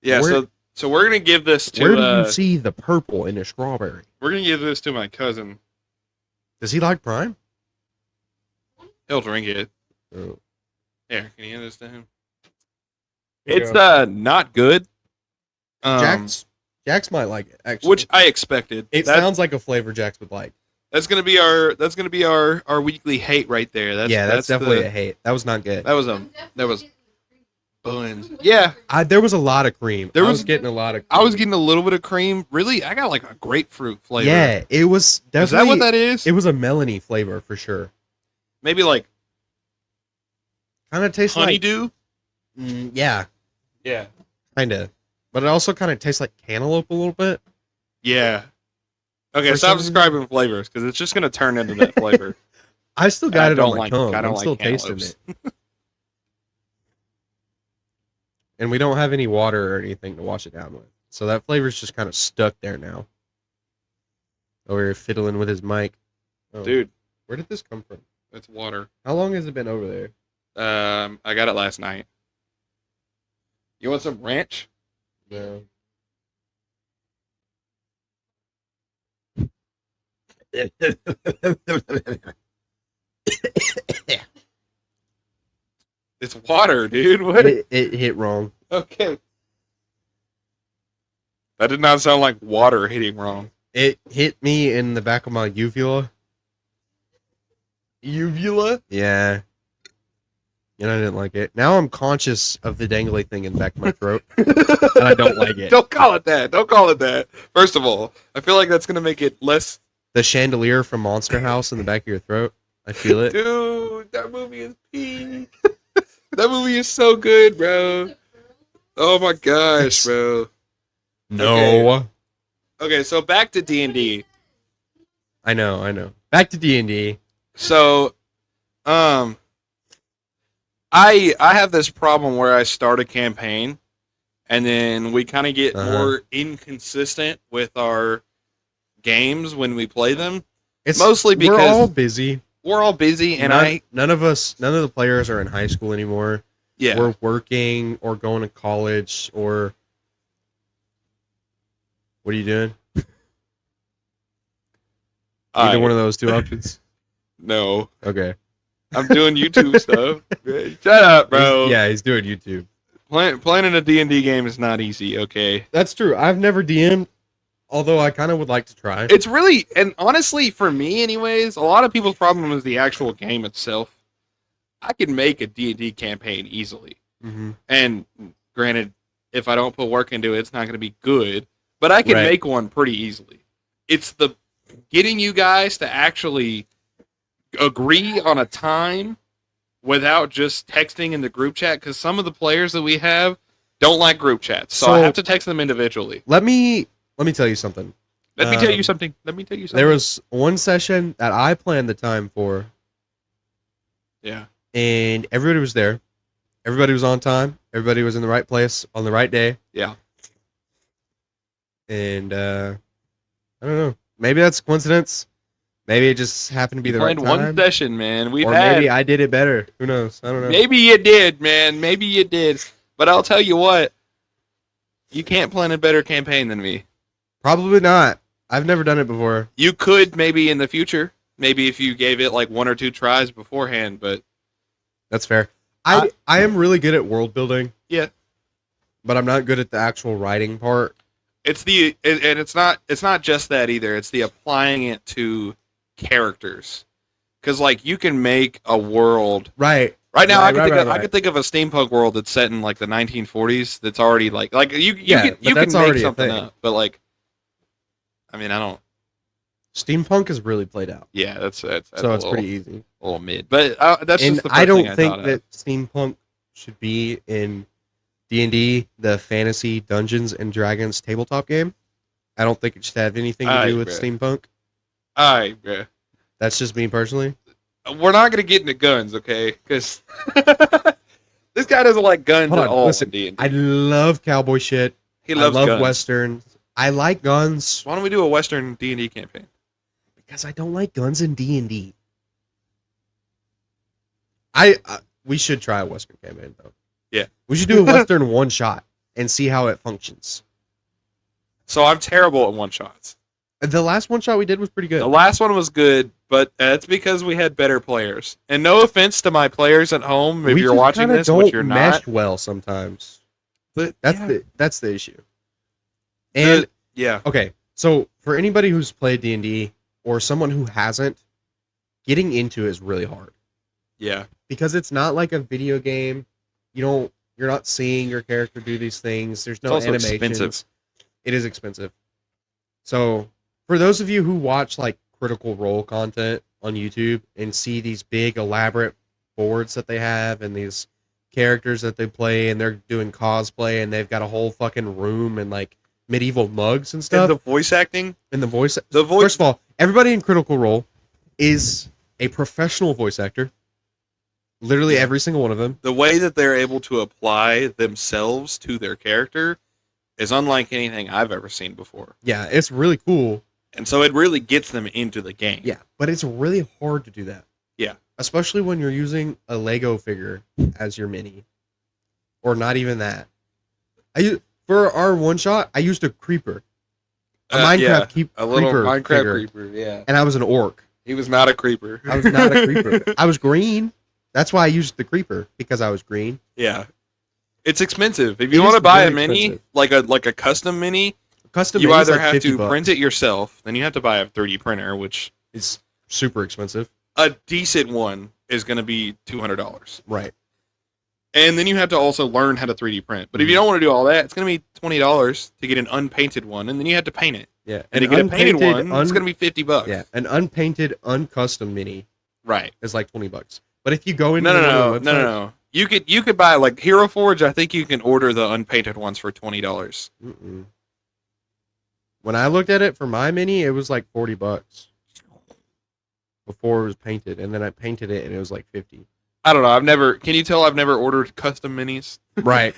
Yeah, so we're gonna give this to. Where do you see the purple in a strawberry? We're gonna give this to my cousin. Does he like Prime? He'll drink it. Oh. Here, can you hand this to him? It's not good. Jax might like it, actually. Which I expected. It sounds like a flavor Jax would like. That's gonna be our weekly hate right there. That's definitely a hate. That was not good. That was buns. Yeah. There was a lot of cream. I was getting a lot of cream. I was getting a little bit of cream. Really, I got like a grapefruit flavor. Yeah, it was definitely. Is that what that is? It was a melony flavor for sure. Maybe like kind of tastes honeydew? Like yeah. Yeah. Kind of. But it also kind of tastes like cantaloupe a little bit. Yeah. Okay, stop describing flavors because it's just going to turn into that flavor. I still got it on my tongue. I'm still tasting it. And we don't have any water or anything to wash it down with. So that flavor's just kind of stuck there now. Over here fiddling with his mic. Oh, dude. Where did this come from? It's water. How long has it been over there? I got it last night. You want some ranch? No. It's water, dude. What? It hit wrong. Okay. That did not sound like water hitting wrong. It hit me in the back of my uvula. Uvula? Yeah. And I didn't like it. Now I'm conscious of the dangly thing in the back of my throat. And I don't like it. Don't call it that. Don't call it that. First of all, I feel like that's going to make it less... The chandelier from Monster House in the back of your throat. I feel it. Dude, that movie is peak. That movie is so good, bro. Oh my gosh, bro. No. Okay, so back to D&D. I know. Back to D&D. So, I have this problem where I start a campaign, and then we kind of get more inconsistent with our games when we play them. It's mostly because we're all busy. And none of the players are in high school anymore. Yeah, we're working or going to college or. What are you doing? Either one of those two options. No. Okay. I'm doing YouTube stuff. Shut up, bro. He's doing YouTube. Playing a D&D game is not easy, okay? That's true. I've never DM'd, although I kind of would like to try. It's really, and honestly, for me anyways, a lot of people's problem is the actual game itself. I can make a D&D campaign easily. Mm-hmm. And granted, if I don't put work into it, it's not going to be good. But I can make one pretty easily. It's the getting you guys to actually agree on a time without just texting in the group chat, because some of the players that we have don't like group chats, so I have to text them individually. Let me tell you something. Let me tell you something. There was one session that I planned the time for. Yeah. And everybody was there. Everybody was on time. Everybody was in the right place on the right day. Yeah. And I don't know. Maybe that's a coincidence. Maybe it just happened to be the right time. One session, man. Maybe I did it better. Who knows? I don't know. Maybe you did, man. Maybe you did. But I'll tell you what. You can't plan a better campaign than me. Probably not. I've never done it before. You could maybe in the future. Maybe if you gave it like 1 or 2 tries beforehand, but... That's fair. I am really good at world building. Yeah. but I'm not good at the actual writing part. It's not just that either. It's the applying it to characters, because like you can make a world right now. I could think of a steampunk world that's set in like the 1940s. That's already like you can make something up, but like, I mean, I don't. Steampunk is really played out. Yeah, that's so it's pretty easy. A little mid, but that's and just the first I don't thing think that steampunk should be in D&D, the Fantasy Dungeons and Dragons tabletop game. I don't think it should have anything to do with steampunk. Yeah. That's just me personally. We're not gonna get into guns, okay? Because this guy doesn't like guns at all. Listen, I love cowboy shit. I love guns. Westerns. I like guns. Why don't we do a Western D&D campaign? Because I don't like guns in D&D. We should try a Western campaign though. Yeah, we should do a Western one shot and see how it functions. So I'm terrible at one shots. The last one shot we did was pretty good. The last one was good, but that's because we had better players. And no offense to my players at home, if you're watching this, which you're not. Mesh well sometimes. But that's the issue. And okay, so for anybody who's played D&D or someone who hasn't, getting into it is really hard. Yeah, because it's not like a video game. You're not seeing your character do these things. There's no animations. Expensive. It is expensive. So for those of you who watch like Critical Role content on YouTube and see these big elaborate boards that they have and these characters that they play and they're doing cosplay and they've got a whole fucking room and like medieval mugs and stuff. And the voice acting? First of all, everybody in Critical Role is a professional voice actor. Literally every single one of them. The way that they're able to apply themselves to their character is unlike anything I've ever seen before. Yeah, it's really cool. And so it really gets them into the game. Yeah, but it's really hard to do that. Yeah. Especially when you're using a Lego figure as your mini. Or not even that. For our one shot, I used a creeper. A Minecraft creeper, yeah. And I was an orc. He was not a creeper. I was not a creeper. I was green. That's why I used the creeper, because I was green. Yeah. It's expensive. If you want to buy a mini, like a custom mini, you either have to print it yourself, then you have to buy a 3D printer, which is super expensive. A decent one is going to be $200. Right. And then you have to also learn how to 3D print. But if you don't want to do all that, it's going to be $20 to get an unpainted one, and then you have to paint it. Yeah. And to get a painted one, it's going to be $50. Yeah. An unpainted, uncustom mini. Right. Is like $20. But if you go into no. You could buy like Hero Forge. I think you can order the unpainted ones for $20. When I looked at it for my mini, it was like $40 before it was painted, and then I painted it and it was like $50. I don't know. Can you tell I've never ordered custom minis? Right.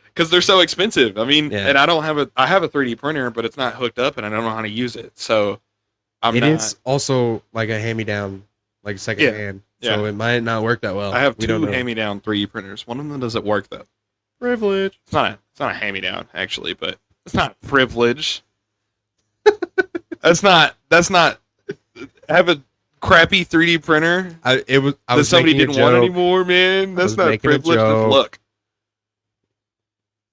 Because they're so expensive. I mean, and I have a 3D printer, but it's not hooked up, and I don't know how to use it. So it's also like a hand-me-down, like second hand. So it might not work that well. I have two hand-me-down 3D printers. One of them doesn't work though. Privilege. It's not a hand-me-down actually, but it's not privilege. That's not. I have a crappy 3D printer. Somebody didn't want anymore, man. That's not privilege. Look,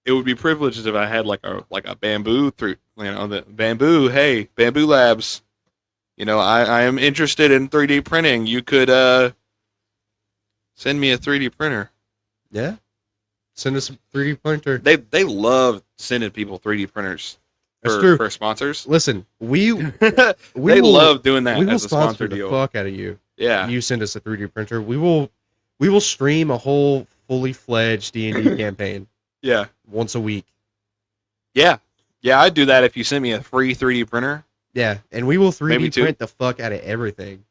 it would be privileged if I had like a bamboo the bamboo. Hey, Bamboo Labs. I am interested in 3D printing. You could send me a 3D printer. Yeah. Send us a 3D printer. They love sending people 3D printers for sponsors. Listen, they love doing that as a sponsor deal. The fuck out of you. Yeah. You send us a 3D printer. We will stream a whole fully fledged D&D campaign. Yeah. Once a week. Yeah. Yeah, I'd do that if you sent me a free 3D printer. Yeah, and we will 3D print the fuck out of everything.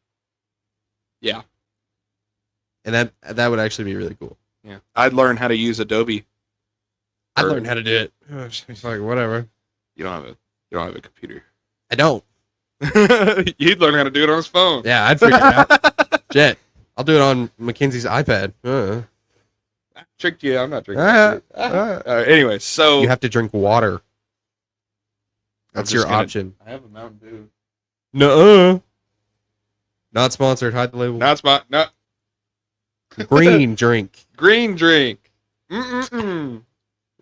Yeah. And that would actually be really cool. Yeah. I'd learn how to use Adobe. I'd learn how to do it. It's like whatever. You don't have a computer. I don't. You'd learn how to do it on his phone. Yeah, I'd figure it out. Jet. I'll do it on Mackenzie's iPad. I tricked you. I'm not drinking. Anyway, so you have to drink water. That's your option. I have a Mountain Dew. No. Not sponsored. Hide the label. No. Green drink. Green drink. Mm-mm-mm.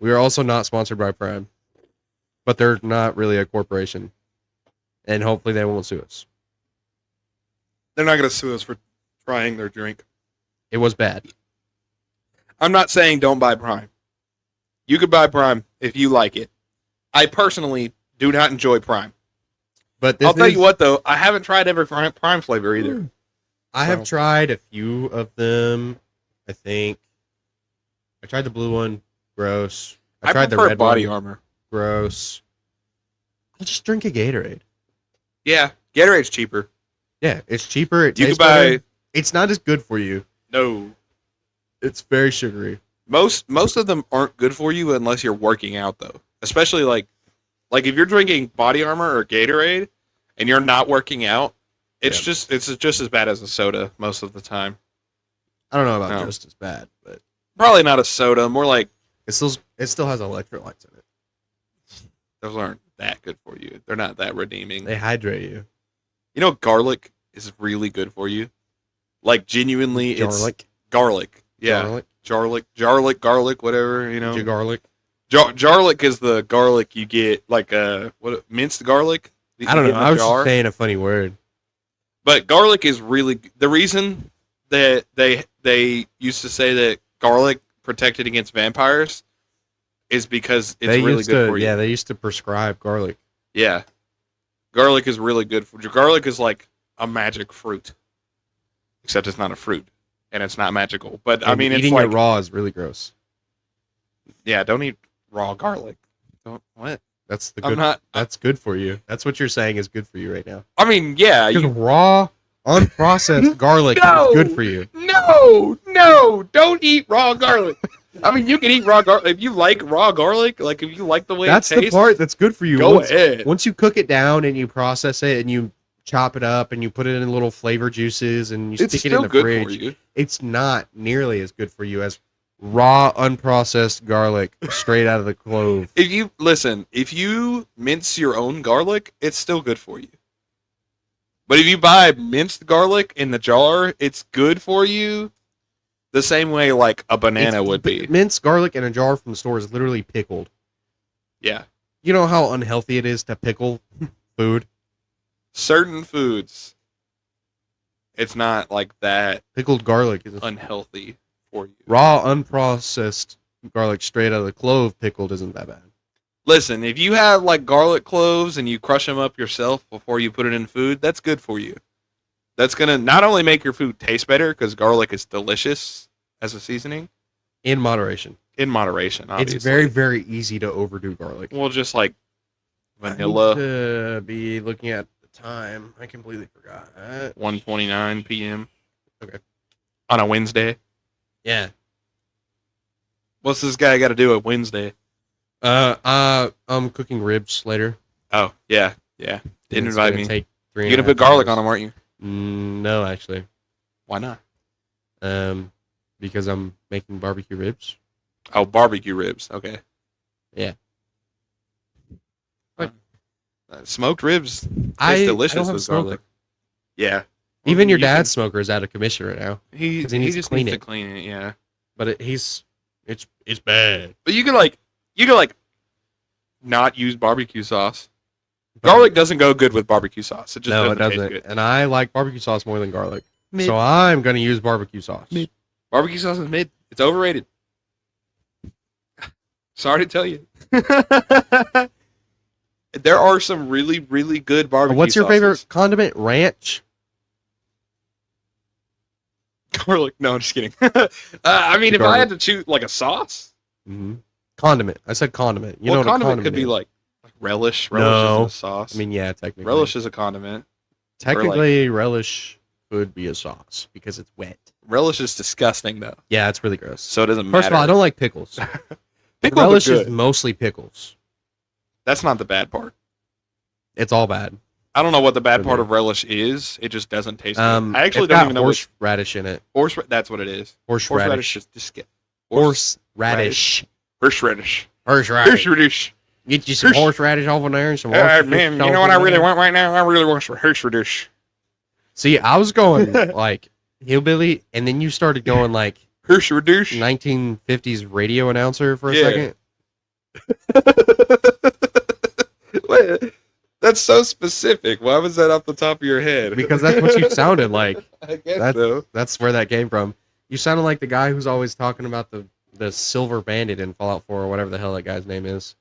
We are also not sponsored by Prime, but they're not really a corporation, and hopefully they won't sue us. They're not going to sue us for trying their drink. It was bad. I'm not saying don't buy Prime. You could buy Prime if you like it. I personally do not enjoy Prime. But I'll tell you what, though, I haven't tried every Prime flavor either. I have tried a few of them. I think I tried the blue one. Gross. I tried the red Body one. Armor. Gross. I'll just drink a Gatorade. Yeah, Gatorade's cheaper. Yeah, it's cheaper. It you tastes could buy. Better. It's not as good for you. No. It's very sugary. Most of them aren't good for you unless you're working out, though. Especially like if you're drinking Body Armor or Gatorade and you're not working out, it's just as bad as a soda most of the time. I don't know about just as bad, but probably not a soda. More like it still has electrolytes in it. Those aren't that good for you. They're not that redeeming. They hydrate you. You know, garlic is really good for you. Like genuinely, it's garlic. Yeah, garlic, whatever. You know, garlic. Garlic is the garlic you get, like minced garlic. I don't know. I was just saying a funny word. But garlic is really the reason that they used to say that garlic protected against vampires is because it's really good for you. Yeah, they used to prescribe garlic. Yeah, garlic is really good for you. Garlic is like a magic fruit, except it's not a fruit and it's not magical. But and I mean, eating it raw is really gross. Yeah, don't eat raw garlic. Don't what? That's the good. That's good for you. That's what you're saying is good for you right now. I mean, yeah, raw, unprocessed garlic is good for you. No, don't eat raw garlic. I mean, you can eat raw garlic if you like raw garlic. Like if you like the way it tastes. That's the part that's good for you. Go ahead. Once you cook it down and you process it and you chop it up and you put it in little flavor juices and you stick it in the fridge, it's not nearly as good for you as raw, unprocessed garlic straight out of the clove. If you mince your own garlic, it's still good for you. But if you buy minced garlic in the jar, it's good for you the same way like a banana would be. Minced garlic in a jar from the store is literally pickled. Yeah. You know how unhealthy it is to pickle food? Certain foods, it's not like that. Pickled garlic is unhealthy for you. Raw, unprocessed garlic straight out of the clove pickled isn't that bad. Listen, if you have like garlic cloves and you crush them up yourself before you put it in food, that's good for you. That's going to not only make your food taste better, because garlic is delicious as a seasoning. In moderation. Obviously. It's very, very easy to overdo garlic. Well, just like vanilla. I need to be looking at the time. I completely forgot. 1:29 p.m. Okay. On a Wednesday. Yeah. What's this guy got to do at Wednesday? I'm cooking ribs later. Oh, yeah. Didn't invite me. You're gonna put garlic on them, aren't you? No, actually. Why not? Because I'm making barbecue ribs. Oh, barbecue ribs. Okay. Yeah. Smoked ribs taste delicious with garlic. Yeah. Even your dad's smoker is out of commission right now. He just needs to clean it. Yeah. But it's bad. But you can not use barbecue sauce. Garlic doesn't go good with barbecue sauce. It doesn't. Taste good. And I like barbecue sauce more than garlic. Mid. So I'm going to use barbecue sauce. Mid. Barbecue sauce is mid. It's overrated. Sorry to tell you. There are some really, really good barbecue sauces. What's your favorite condiment? Ranch? Garlic? No, I'm just kidding. I mean, if I had to choose like a sauce. Mm-hmm. Condiment. I said condiment. You know what condiment could be like relish. Relish is a sauce. I mean, yeah, technically. Relish is a condiment. Technically, relish could be a sauce because it's wet. Relish is disgusting, though. Yeah, it's really gross. So it doesn't matter. First of all, I don't like pickles. Relish is mostly pickles. That's not the bad part. It's all bad. I don't know what the bad part of relish is. It just doesn't taste good. I actually don't even know horseradish in it. That's what it is. Horseradish is disgusting. Horseradish. Get you some horseradish over there and some man, you know what I really want right now? I really want some horseradish. See, I was going like hillbilly, and then you started going like horseradish 1950s radio announcer for a second. Wait, that's so specific. Why was that off the top of your head? Because that's what you sounded like. I guess so. That's where that came from. You sounded like the guy who's always talking about the Silver Bandit in Fallout 4 or whatever the hell that guy's name is.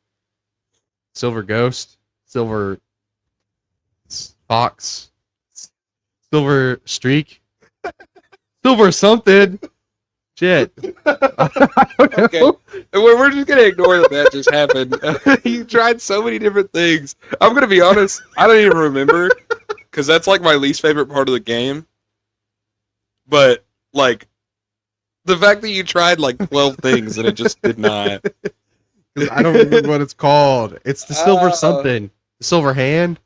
Silver Ghost, Silver Fox, Silver Streak, Silver something. Shit. Okay. We're just going to ignore that just happened. You tried so many different things. I'm going to be honest, I don't even remember because that's like my least favorite part of the game. But, like, the fact that you tried like 12 things and it just did not. I don't remember what it's called. It's the Silver something. The Silver Hand?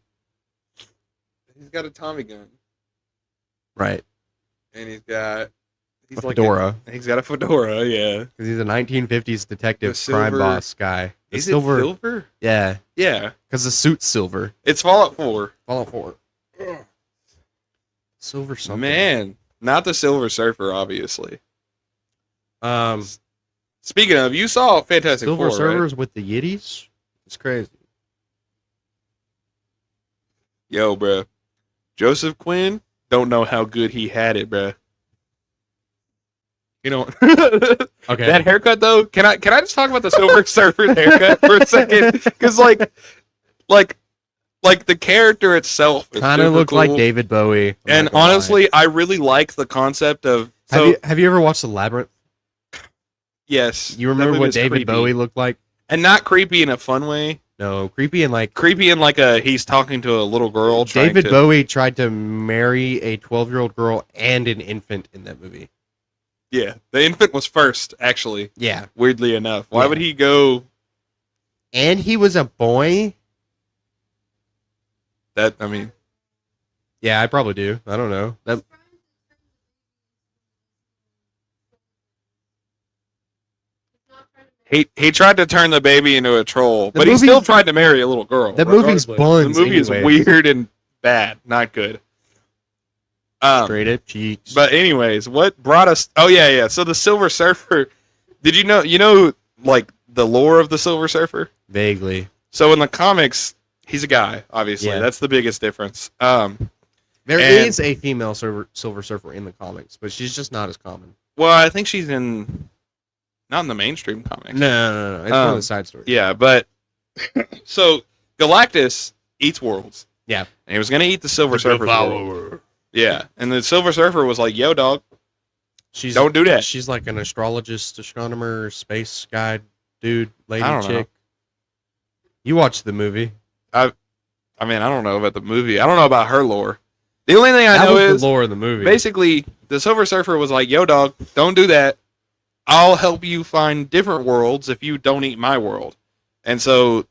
He's got a Tommy gun. Right. And he's got... a fedora. He's got a fedora, yeah. Because he's a 1950s detective crime boss guy. Is it silver? Yeah. Yeah. Because the suit's silver. It's Fallout 4. Fallout 4. Silver something. Man. Not the Silver Surfer, obviously. Speaking of, you saw Fantastic Silver Four, Surfers right? with the Yiddies? It's crazy. Yo, bro. Joseph Quinn, don't know how good he had it, bro. You know, okay. That haircut though. Can I just talk about the Silver Surfer's haircut for a second? Because like the character itself kind of looks cool. Like David Bowie. And honestly, I really like the concept of. So, have you ever watched The Labyrinth? Yes. You remember what David Bowie looked like? And not creepy in a fun way. No, creepy in like a he's talking to a little girl. David Bowie tried to marry a 12-year-old girl and an infant in that movie. Yeah, the infant was first, actually. Yeah. Weirdly enough. Why would he go... And he was a boy? Yeah, I probably do. I don't know. He tried to turn the baby into a troll, but he still tried to marry a little girl. The movie's buns. The movie is weird and bad. Not good. Straight up cheeks. But anyways, what brought us... Oh, yeah. So the Silver Surfer... Did you know, like, the lore of the Silver Surfer? Vaguely. So in the comics, he's a guy, obviously. Yeah. That's the biggest difference. There is a female Silver Surfer in the comics, but she's just not as common. Well, I think she's in... Not in the mainstream comics. No. It's one of the side stories. Yeah, but... So, Galactus eats worlds. Yeah. And he was going to eat the Silver Surfer's world. Yeah, and the Silver Surfer was like, "Yo, dog, don't do that." She's like an astrologist, astronomer, space guy, dude, lady, chick. Know. You watched the movie. I mean, I don't know about the movie. I don't know about her lore. The only thing I know is the lore of the movie. Basically, the Silver Surfer was like, "Yo, dog, don't do that. I'll help you find different worlds if you don't eat my world." And so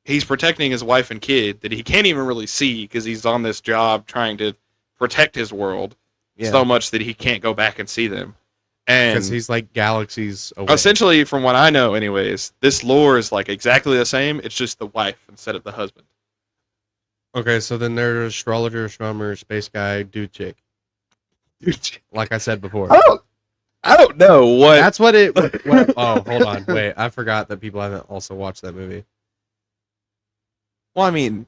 he's protecting his wife and kid that he can't even really see because he's on this job trying to protect his world so much that he can't go back and see them. And because he's like galaxies away. Essentially, from what I know anyways, this lore is like exactly the same. It's just the wife instead of the husband. Okay, so then there's astrologer, astronomer, space guy, dude chick. Like I said before. I don't know what... That's what it... oh, hold on. Wait, I forgot that people haven't also watched that movie. Well, I mean...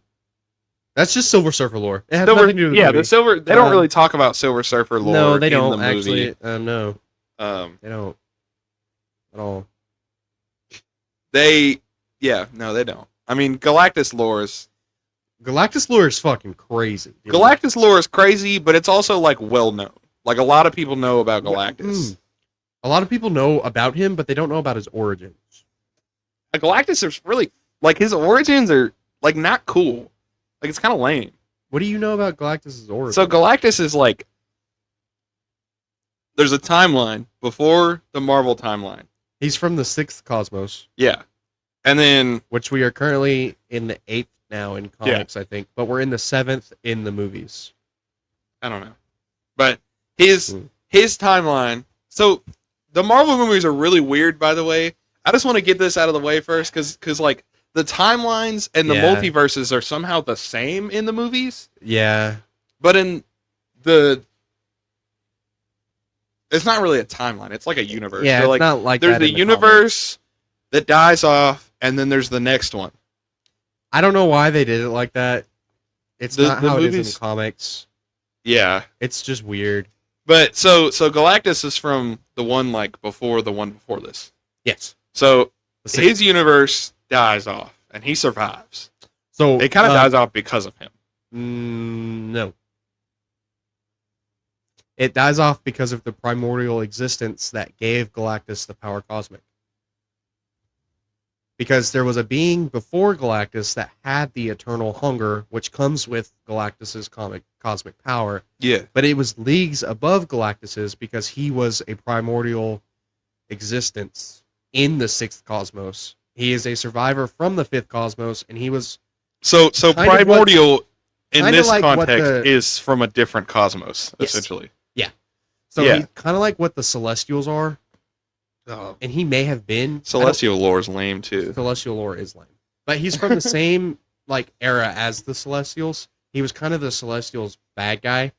That's just Silver Surfer lore. It has nothing to do with the movie. The Silver... They don't really talk about Silver Surfer lore. No, they don't in the actually. Movie. No. They don't. At all. No, they don't. I mean, Galactus lore is... Galactus lore is fucking crazy. Dude. Galactus lore is crazy, but it's also, like, well-known. Like, a lot of people know about Galactus. A lot of people know about him, but they don't know about his origins. Galactus is really... Like, his origins are, like, not cool. Like, it's kind of lame. What do you know about Galactus' origins? So Galactus is like... There's a timeline before the Marvel timeline. He's from the 6th cosmos. Yeah. And then... Which we are currently in the 8th now in comics, I think. But we're in the 7th in the movies. I don't know. But his timeline... So, the Marvel movies are really weird, by the way. I just want to get this out of the way first, because like, the timelines and the multiverses are somehow the same in the movies. Yeah. But in the... It's not really a timeline. It's like a universe. Yeah, so, like, it's not like there's that the universe that dies off, and then there's the next one. I don't know why they did it like that. It's not how it is in the comics. Yeah. It's just weird. But so Galactus is from the one like before the one before this. Yes. So his universe dies off, and he survives. So it kind of dies off because of him. No. It dies off because of the primordial existence that gave Galactus the power cosmic. Because there was a being before Galactus that had the eternal hunger, which comes with Galactus's cosmic power. Yeah. But it was leagues above Galactus's because he was a primordial existence in the sixth cosmos. He is a survivor from the fifth cosmos, and he was... So primordial in this context is from a different cosmos, essentially. Yeah. So he's kind of like what the Celestials are. And he may have been... Celestial lore is lame, too. Celestial lore is lame. But he's from the same era as the Celestials. He was kind of the Celestials' bad guy.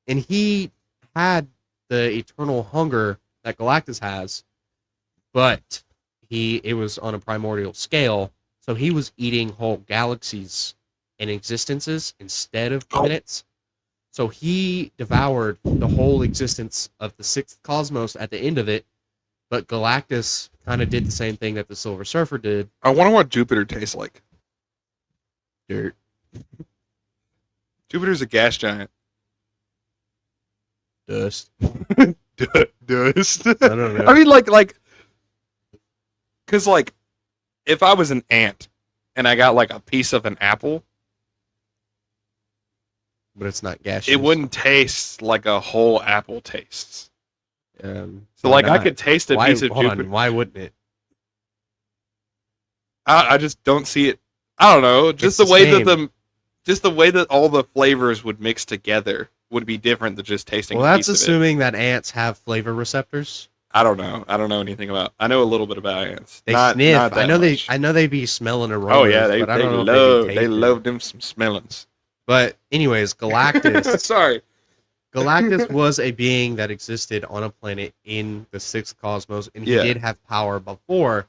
And he had the eternal hunger that Galactus has, but it was on a primordial scale, so he was eating whole galaxies and existences instead of planets. So he devoured the whole existence of the sixth cosmos at the end of it. But Galactus kind of did the same thing that the Silver Surfer did. I wonder what Jupiter tastes like. Dirt. Jupiter's a gas giant. Dust. Dust. I don't know. I mean, because, if I was an ant and I got, a piece of an apple... But it's not gaseous. It wouldn't taste like a whole apple tastes. So I could taste a piece of Jupiter. Why wouldn't it? I just don't see it. I don't know. Just the way that all the flavors would mix together would be different than just tasting. Well, that's assuming that ants have flavor receptors. I don't know. I don't know anything about. I know a little bit about ants. They sniff. Not I know much. I know they be smelling aromas. Oh yeah, they love them some smellings. But anyways, Galactus. Sorry. Galactus was a being that existed on a planet in the sixth cosmos, and he did have power before,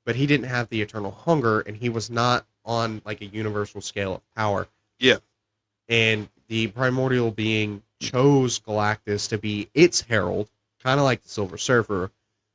but he didn't have the eternal hunger, and he was not on a universal scale of power. Yeah. And the primordial being chose Galactus to be its herald, kind of like the Silver Surfer,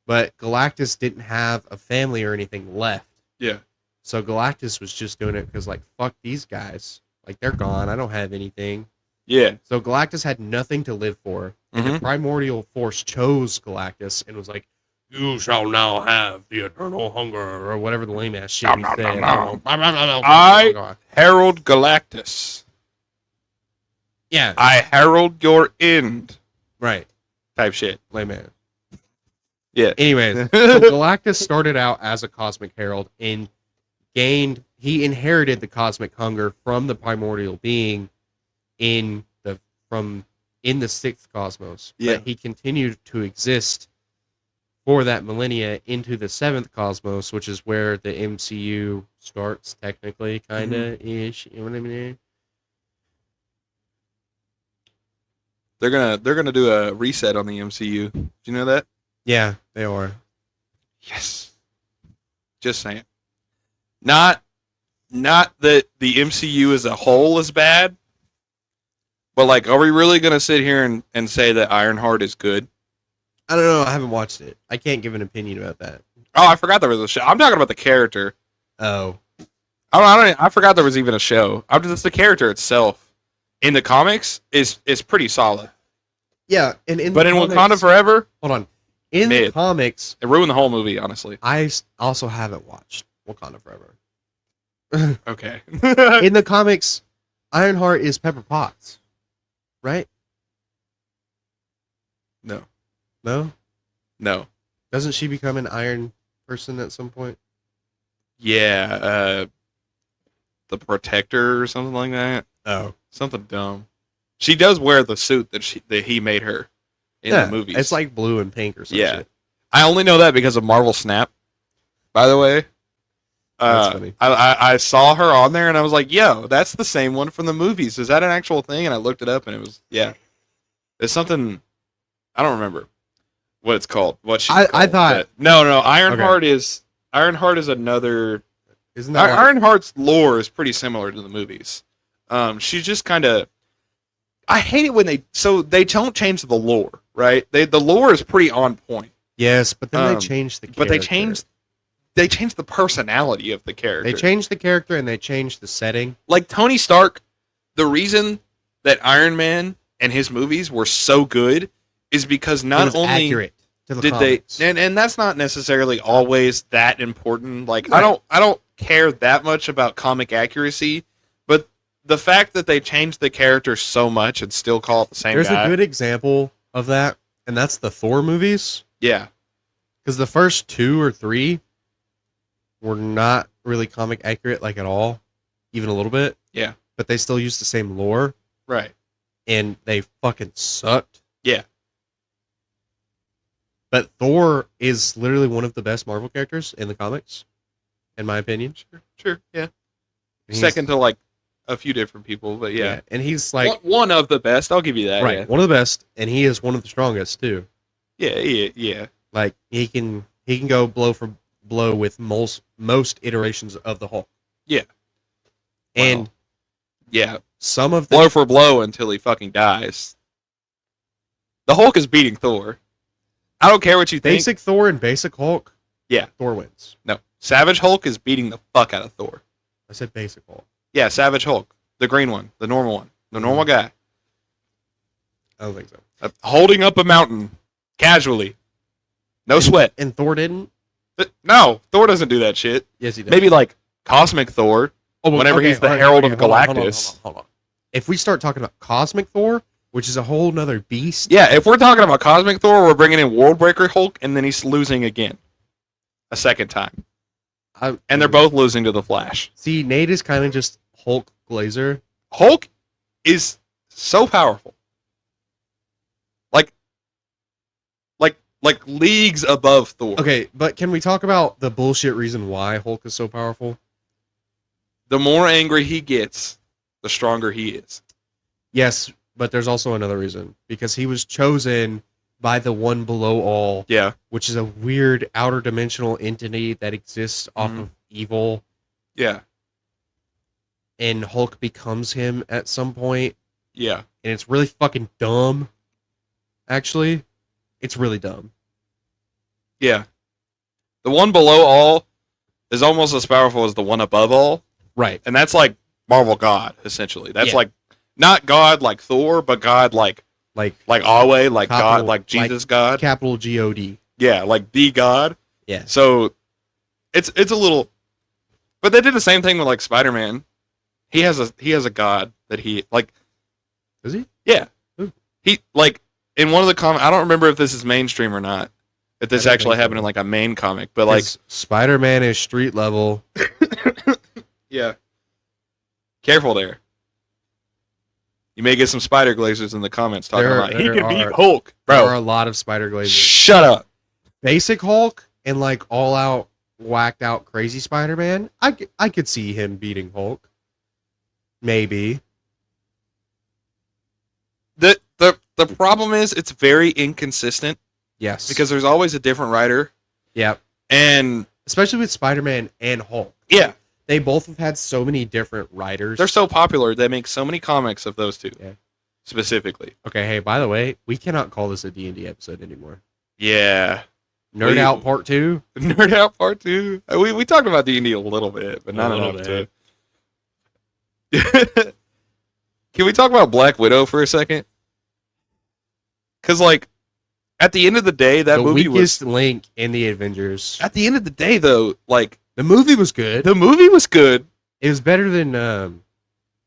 but Galactus didn't have a family or anything left. Yeah. So Galactus was just doing it because, fuck these guys. They're gone. I don't have anything. Yeah. So Galactus had nothing to live for. And the primordial force chose Galactus and was like, "You shall now have the eternal hunger," or whatever the lame ass shit he said. I herald Galactus. Yeah. I herald your end. Right. Type shit. Lame ass. Yeah. Anyways, so Galactus started out as a cosmic herald and he inherited the cosmic hunger from the primordial being in the sixth cosmos. Yeah. But he continued to exist for that millennia into the seventh cosmos, which is where the MCU starts, technically, kinda ish. You know what I mean? They're gonna do a reset on the MCU. Do you know that? Yeah, they are. Yes. Just saying. Not that the MCU as a whole is bad, but are we really gonna sit here and say that Ironheart is good? I don't know. I haven't watched it. I can't give an opinion about that. Oh, I forgot there was a show. I'm talking about the character. Oh. I forgot there was even a show. Just the character itself in the comics is pretty solid. Yeah, in Wakanda Forever, hold on. In the comics, it ruined the whole movie. Honestly, I also haven't watched Wakanda Forever. Okay. In the comics, Ironheart is Pepper Potts, right? No. No? No. Doesn't she become an Iron person at some point? Yeah, the Protector or something like that. Oh. Something dumb. She does wear the suit that he made her in the movies. It's blue and pink or something. Yeah. Shit. I only know that because of Marvel Snap, by the way. That's funny. I saw her on there and I was like, yo, that's the same one from the movies. Is that an actual thing? And I looked it up and it was, yeah. It's something, I don't remember what it's called. What she's called, I thought. No, Ironheart is Ironheart is another. Isn't that Ironheart's lore is pretty similar to the movies. She's just kind of. I hate it when they don't change the lore, right? The lore is pretty on point. Yes, but then they change the character. But they change the personality of the character. They change the character and they change the setting. Like Tony Stark, the reason that Iron Man and his movies were so good is because not only accurate to the did comics. and that's not necessarily always that important. Like right. I don't care that much about comic accuracy, but the fact that they changed the character so much and still call it the same There's guy. a good example of that, and that's the Thor movies. Yeah. Because the first 2 or 3 were not really comic accurate, like at all, even a little bit. Yeah. But they still used the same lore. Right. And they fucking sucked. Yeah. But Thor is literally one of the best Marvel characters in the comics, in my opinion. Sure, yeah. Second to like a few different people, but yeah. And he's like one of the best. I'll give you that. Right, yeah. one of the best, and he is one of the strongest too. Yeah. Like he can go blow for blow with most iterations of the Hulk. Yeah. And yeah, some of the blow for blow until he fucking dies. The Hulk is beating Thor. I don't care what you think. Basic Thor and basic Hulk. Yeah, Thor wins. No, Savage Hulk is beating the fuck out of Thor. I said basic Hulk. Yeah, Savage Hulk, the green one, the normal one, the normal guy. I don't think so. Holding up a mountain casually, no sweat. And Thor didn't. No, Thor doesn't do that shit. Yes, he does. Maybe like Cosmic Thor. Whenever he's the Herald of Galactus. Hold on. If we start talking about Cosmic Thor, which is a whole nother beast. Yeah, if we're talking about Cosmic Thor, we're bringing in Worldbreaker Hulk, and then he's losing again. A second time. And they're both losing to the Flash. See, Nate is kind of just Hulk Glazer. Hulk is so powerful. Like leagues above Thor. Okay, but can we talk about the bullshit reason why Hulk is so powerful? The more angry he gets, the stronger he is. Yes, but there's also another reason. Because he was chosen by the one below all. Yeah. Which is a weird outer dimensional entity that exists off of evil. Yeah. And Hulk becomes him at some point. Yeah. And it's really fucking dumb. Actually. It's really dumb. Yeah. The one below all is almost as powerful as the one above all. Right. And that's like Marvel God, essentially. That's like not God like Thor, but God like Yahweh, like God, like Jesus God. Capital G-O-D. Yeah, like the God. Yeah. So it's a little, but they did the same thing with like Spider-Man. He has a God that he like. Does he? Yeah. Ooh. He like in one of the comics. I don't remember if this is mainstream or not. If this actually happened in like a main comic, but like Spider-Man is street level. Yeah. Careful there. You may get some spider glazers in the comments talking about he can beat Hulk, bro. There are a lot of spider glazers. Shut up. Basic Hulk and like all out whacked out crazy Spider-Man. I could see him beating Hulk. Maybe. The problem is it's very inconsistent. Yes. Because there's always a different writer. Yeah. And especially with Spider-Man and Hulk. Yeah. They both have had so many different writers. They're so popular, they make so many comics of those two. Yeah. Specifically. Okay, hey, by the way, we cannot call this a D&D episode anymore. Yeah. Nerd Out Part 2? Nerd Out Part 2. We talked about D&D a little bit, but not enough to... Can we talk about Black Widow for a second? Because, like, at the end of the day, that movie was... The weakest link in the Avengers. At the end of the day, though, like... The movie was good. The movie was good. It was better than...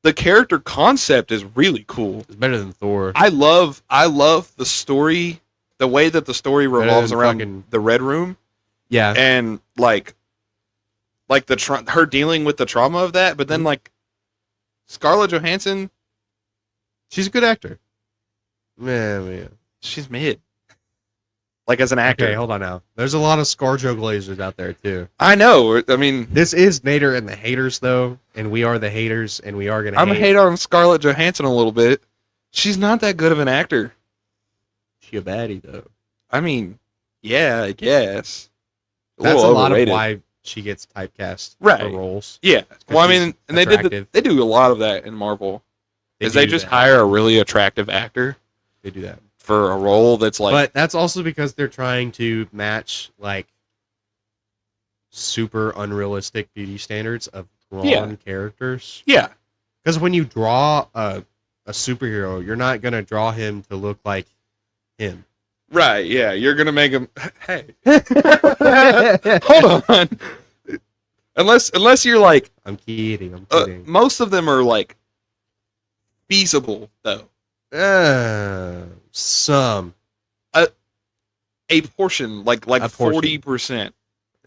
The character concept is really cool. It's better than Thor. I love the story, the way that the story revolves around the Red Room. Yeah. And, like her dealing with the trauma of that, but then, like, Scarlett Johansson... She's a good actor. Man. She's mid. Like, as an actor. Okay, hold on now. There's a lot of ScarJo Glazers out there, too. I know. I mean... This is Nader and the Haters, though. And we are the haters, and we are going to I'm a hater on Scarlett Johansson a little bit. She's not that good of an actor. She a baddie, though. I mean, yeah, I guess. That's a lot of why she gets typecast right. for roles. Yeah. Well, I mean, and they do a lot of that in Marvel. They just hire a really attractive actor. They do that for a role that's like. But that's also because they're trying to match like super unrealistic beauty standards of drawn characters. Yeah. Because when you draw a superhero, you're not gonna draw him to look like him. Right, yeah. You're gonna make him hey. Hold on. Unless you're like I'm kidding. Most of them are like feasible though. Some. A portion, like 40%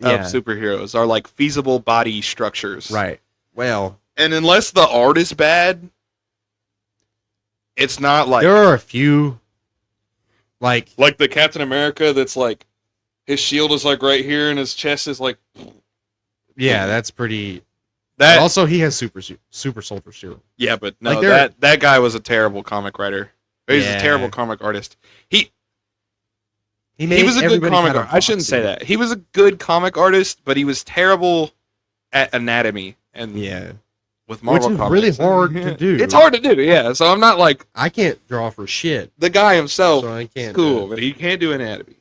of superheroes are like feasible body structures. Right. Well, and unless the art is bad, it's not like there are a few like the Captain America that's like his shield is like right here and his chest is like that's pretty. That also he has super soldier serum. Yeah, but no, like that guy was a terrible comic writer. He's a terrible comic artist. He was a good comic artist. I shouldn't say that. He was a good comic artist, but he was terrible at anatomy and with Marvel which is comics. Really hard to do. It's hard to do, yeah. So I'm not like I can't draw for shit. The guy himself, so I can't cool, but he can't do anatomy.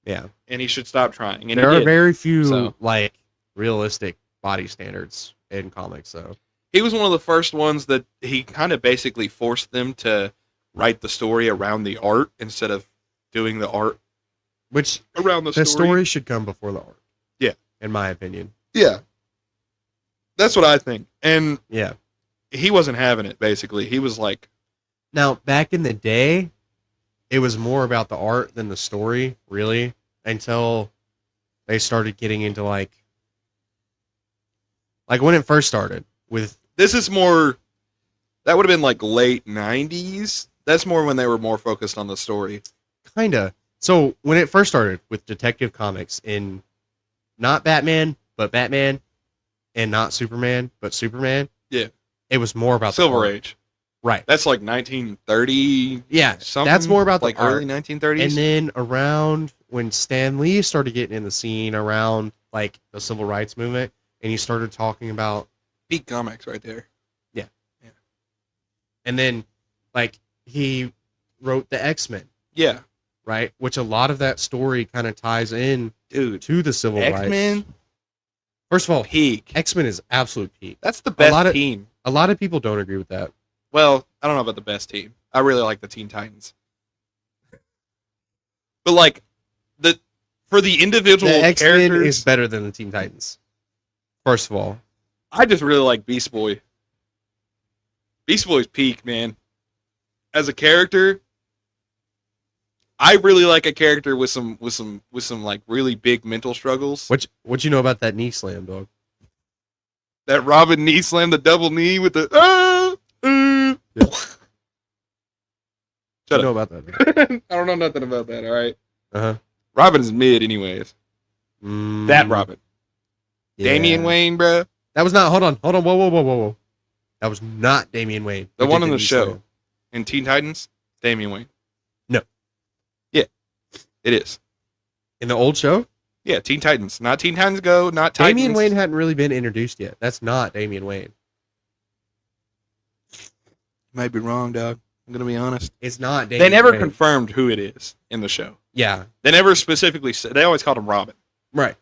Yeah, and he should stop trying. And there are very few like realistic body standards in comics. So he was one of the first ones that he kind of basically forced them to write the story around the art instead of doing the art. Which around the story should come before the art. Yeah. In my opinion. Yeah. That's what I think. And yeah. He wasn't having it, basically. He was like now back in the day, it was more about the art than the story, really, until they started getting into like when it first started with this is more that would have been like late 90s. That's more when they were more focused on the story. Kinda. So when it first started with Detective Comics in not Batman, but Batman, and not Superman, but Superman. Yeah. It was more about Silver Age. Right. That's like 1930. Yeah. That's more about like the art. Early 1930s. And then around when Stan Lee started getting in the scene around like the civil rights movement, and he started talking about peak comics right there. Yeah. Yeah. And then like he wrote the X-Men. Yeah. Right? Which a lot of that story kind of ties in to the civil rights. X-Men? First of all, peak. X-Men is absolute peak. That's the best team. A lot of people don't agree with that. Well, I don't know about the best team. I really like the Teen Titans. But like for the individual the X-Men characters is better than the Teen Titans. First of all, I just really like Beast Boy. Beast Boy's peak, man. As a character, I really like a character with some like really big mental struggles. What you know about that knee slam, dog? That Robin knee slam, the double knee with the Yeah. Shut up. Know about that? I don't know nothing about that. All right. Robin is mid, anyways. That Robin. Yeah. Damian Wayne, bro. That was not. Hold on. Whoa. That was not Damian Wayne. The one in the show. Slam. In Teen Titans, Damian Wayne. No. Yeah, it is. In the old show? Yeah, Teen Titans. Not Teen Titans Go, not Titans. Damian Wayne hadn't really been introduced yet. That's not Damian Wayne. Might be wrong, dog. I'm going to be honest. It's not Damian They never Wayne. confirmed who it is in the show. Yeah. They never specifically said. They always called him Robin. Right.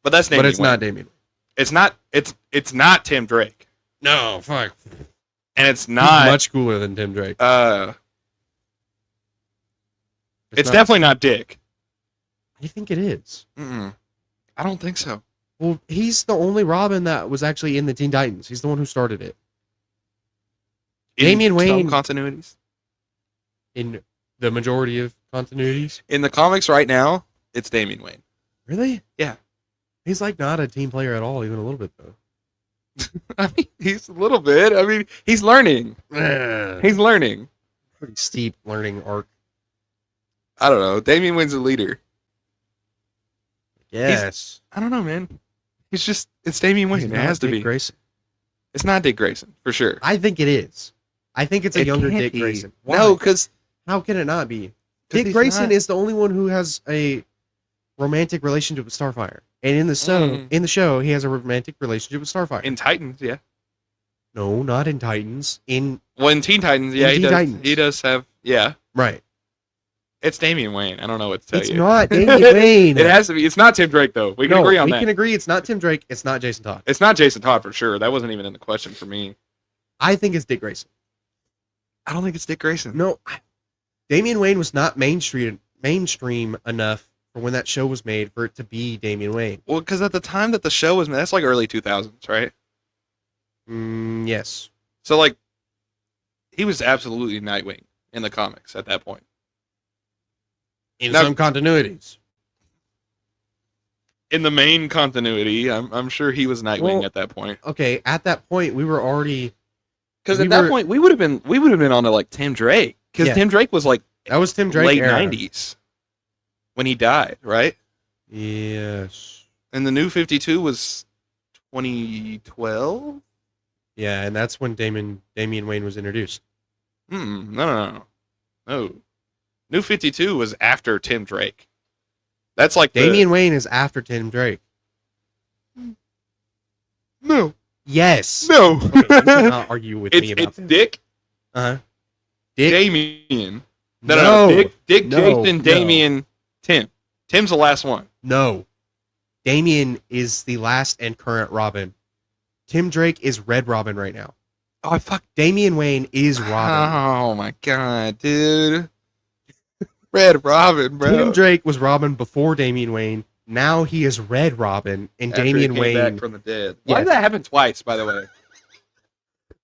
But that's Damian But it's Wayne. not Damian. It's not Tim Drake. No, fuck. And it's not He's much cooler than Tim Drake. It's definitely not Dick. I think it is. I don't think so. Well, he's the only Robin that was actually in the Teen Titans. He's the one who started it. Damian Wayne continuities. In the majority of continuities. In the comics right now, it's Damian Wayne. Really? Yeah. He's like not a team player at all, even a little bit though. I mean, he's a little bit. I mean, he's learning. He's learning. Pretty steep learning arc. I don't know. Damian Wayne's a leader. Yes. I don't know, man. It's Damian Wayne. It has to be. Grayson. It's not Dick Grayson, for sure. I think it is. I think it's a younger Dick Grayson. Why? No, because... How can it not be? Dick Grayson is the only one who has a romantic relationship with Starfire, and in the show, he has a romantic relationship with Starfire. In Titans, yeah. No, not in Titans. In Teen Titans, yeah, he does have, yeah. Right. It's Damian Wayne. I don't know what to tell you. It's not Damian Wayne. It has to be. It's not Tim Drake, though. We can agree on that. We can agree it's not Tim Drake. It's not Jason Todd. It's not Jason Todd for sure. That wasn't even in the question for me. I think it's Dick Grayson. I don't think it's Dick Grayson. No. Damian Wayne was not mainstream enough for when that show was made for it to be Damian Wayne. Well, because at the time that the show was made, that's like early 2000s, right? Yes. So, like, he was absolutely Nightwing in the comics at that point. In some continuities. In the main continuity, I'm sure he was Nightwing at that point. Okay, at that point, we were already... Because at that point, we would have been on to, like, Tim Drake. Because Tim Drake was, like... That was Tim Drake late era. 90s. When he died, right? Yes. And the New 52 was 2012? Yeah, and that's when Damian Wayne was introduced. No. New 52 was after Tim Drake. That's like Damian Wayne is after Tim Drake. No. Yes. No. Okay, you cannot argue with me about it's Dick. Uh-huh. Dick. Damian. No. Dick, Jason, Damian, Tim. Tim's the last one. No. Damian is the last and current Robin. Tim Drake is Red Robin right now. Oh, fuck. Damian Wayne is Robin. Oh, my God, dude. Red Robin, bro. Tim Drake was Robin before Damian Wayne. Now he is Red Robin, and after Damian he came Wayne back from the dead. Why did that happen twice, by the way?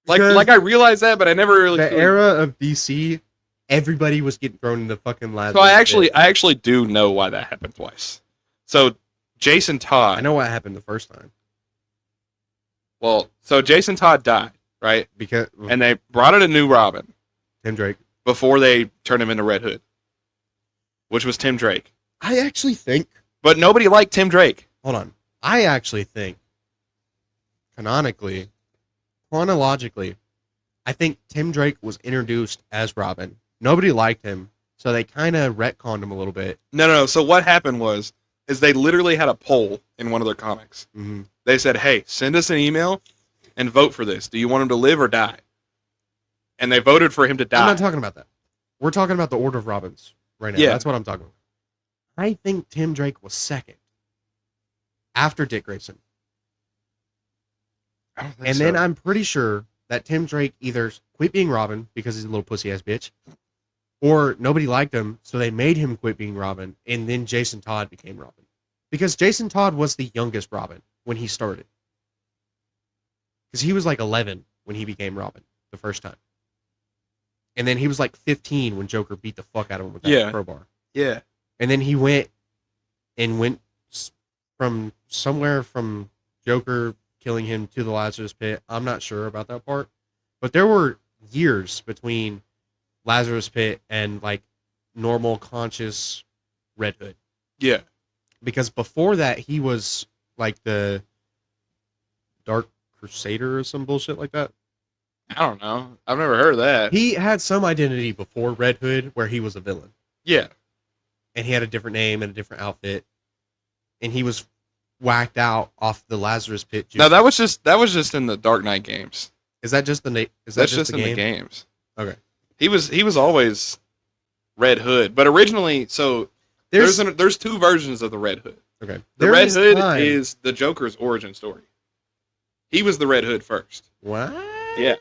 Like I realized that, but I never really. The era of DC, everybody was getting thrown in the fucking Lazarus. So I actually do know why that happened twice. So Jason Todd. I know what happened the first time. Well, so Jason Todd died, right? And they brought in a new Robin, Tim Drake, before they turned him into Red Hood, which was Tim Drake. I actually think, but nobody liked Tim Drake. Hold on, I actually think, chronologically, I think Tim Drake was introduced as Robin. Nobody liked him, so they kind of retconned him a little bit. No. So what happened is they literally had a poll in one of their comics. Mm-hmm. They said, hey, send us an email and vote for this. Do you want him to live or die? And they voted for him to die. I'm not talking about that. We're talking about the Order of Robins right now. Yeah. That's what I'm talking about. I think Tim Drake was second after Dick Grayson. I don't think and then I'm pretty sure that Tim Drake either quit being Robin because he's a little pussy-ass bitch, or nobody liked him, so they made him quit being Robin, and then Jason Todd became Robin. Because Jason Todd was the youngest Robin when he started. Because he was like 11 when he became Robin the first time. And then he was like 15 when Joker beat the fuck out of him with that crowbar. Yeah. And then he went from somewhere from Joker killing him to the Lazarus Pit. I'm not sure about that part. But there were years between Lazarus Pit and like normal conscious Red Hood. Yeah. Because before that he was like the Dark Crusader or some bullshit like that. I don't know. I've never heard of that. He had some identity before Red Hood where he was a villain. Yeah. And he had a different name and a different outfit. And he was whacked out off the Lazarus Pit. No, that was just in the Dark Knight games. Is that just the name? That's just in the games. Okay. He was always Red Hood, but originally, so there's two versions of the Red Hood. Okay. The Red Hood is the Joker's origin story. He was the Red Hood first. What? Yeah.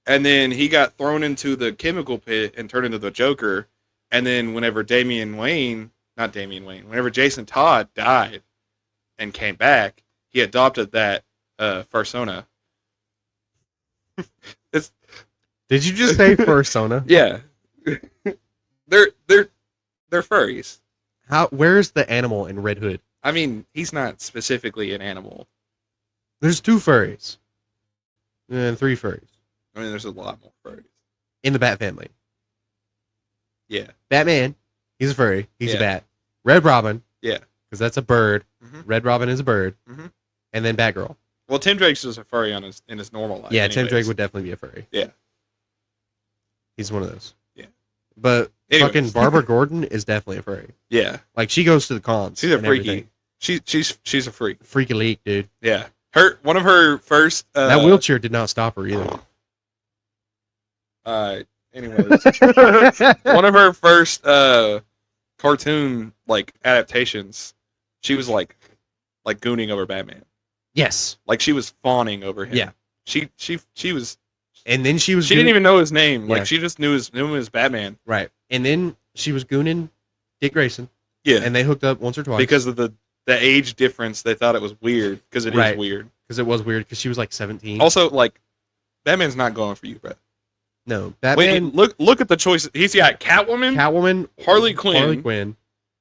And then he got thrown into the chemical pit and turned into the Joker. And then whenever whenever Jason Todd died and came back, he adopted that persona. Did you just say persona? Yeah. They're furries. Where's the animal in Red Hood? I mean, he's not specifically an animal. There's 2 furries. And 3 furries. I mean, there's a lot more furries. In the Bat family. Yeah. Batman, he's a furry. He's a bat. Red Robin. Yeah. Because that's a bird. Mm-hmm. Red Robin is a bird. Mm-hmm. And then Batgirl. Well, Tim Drake's just a furry in his normal life. Yeah, anyways. Tim Drake would definitely be a furry. Yeah. He's one of those. Yeah. But Fucking Barbara Gordon is definitely a furry. Yeah. Like, she goes to the cons. She's a freaky. She's a freak. Freaky leak, dude. Yeah. One of her first... that wheelchair did not stop her either. Anyways. One of her first cartoon, like, adaptations, she was, like gooning over Batman. Yes. Like, she was fawning over him. Yeah. She was... And then she didn't even know his name. Yeah. Like, she just knew him as Batman. Right. And then she was gooning Dick Grayson. Yeah. And they hooked up once or twice. Because of the age difference, they thought it was weird. Because it is weird. Because it was weird. Because she was like 17. Also, like, Batman's not going for you, bro. No. Batman. Wait, look at the choices. He's got Catwoman, Harley Quinn,